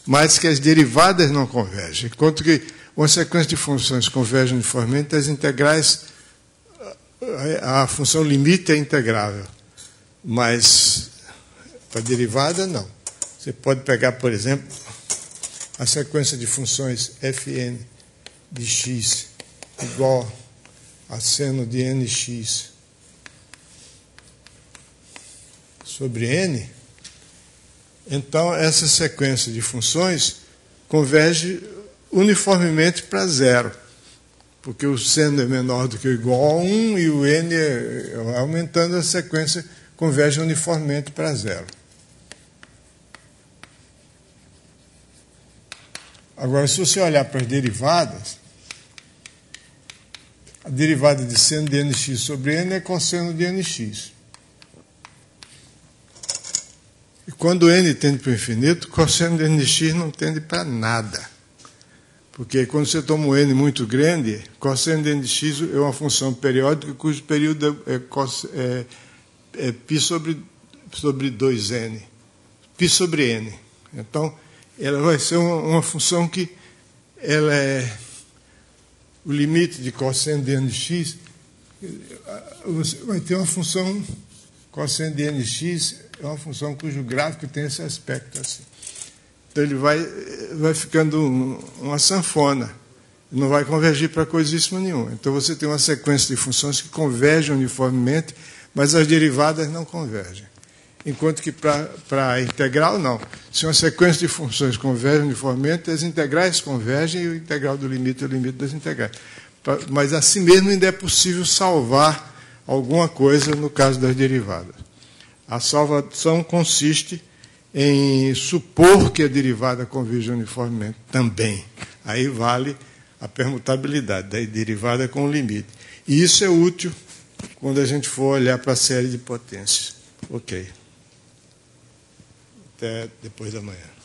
mas que as derivadas não convergem. Enquanto que uma sequência de funções converge uniformemente, as integrais, a função limite é integrável, mas para derivada, não. Você pode pegar, por exemplo, a sequência de funções Fn de x igual a seno de nx sobre n. Então, essa sequência de funções converge uniformemente para zero, porque o seno é menor do que ou igual a 1 e o n, aumentando a sequência, converge uniformemente para zero. Agora, se você olhar para as derivadas, a derivada de seno de nx sobre n é cosseno de nx. E quando n tende para o infinito, cosseno de n de x não tende para nada. Porque quando você toma um n muito grande, cosseno de n de x é uma função periódica cujo período é π sobre 2n. Π sobre n. Então, ela vai ser uma função que ela é o limite de cosseno de n de x. Você vai ter uma função cosseno de n de x, é uma função cujo gráfico tem esse aspecto assim. Então ele vai ficando uma sanfona, não vai convergir para coisíssima nenhuma. Então você tem uma sequência de funções que convergem uniformemente, mas as derivadas não convergem. Enquanto que para a integral, não. Se uma sequência de funções converge uniformemente, as integrais convergem e o integral do limite é o limite das integrais. Mas assim mesmo ainda é possível salvar alguma coisa no caso das derivadas. A salvação consiste em supor que a derivada converge uniformemente também. Aí vale a permutabilidade da derivada com o limite. E isso é útil quando a gente for olhar para a série de potências. Ok. Até depois da manhã.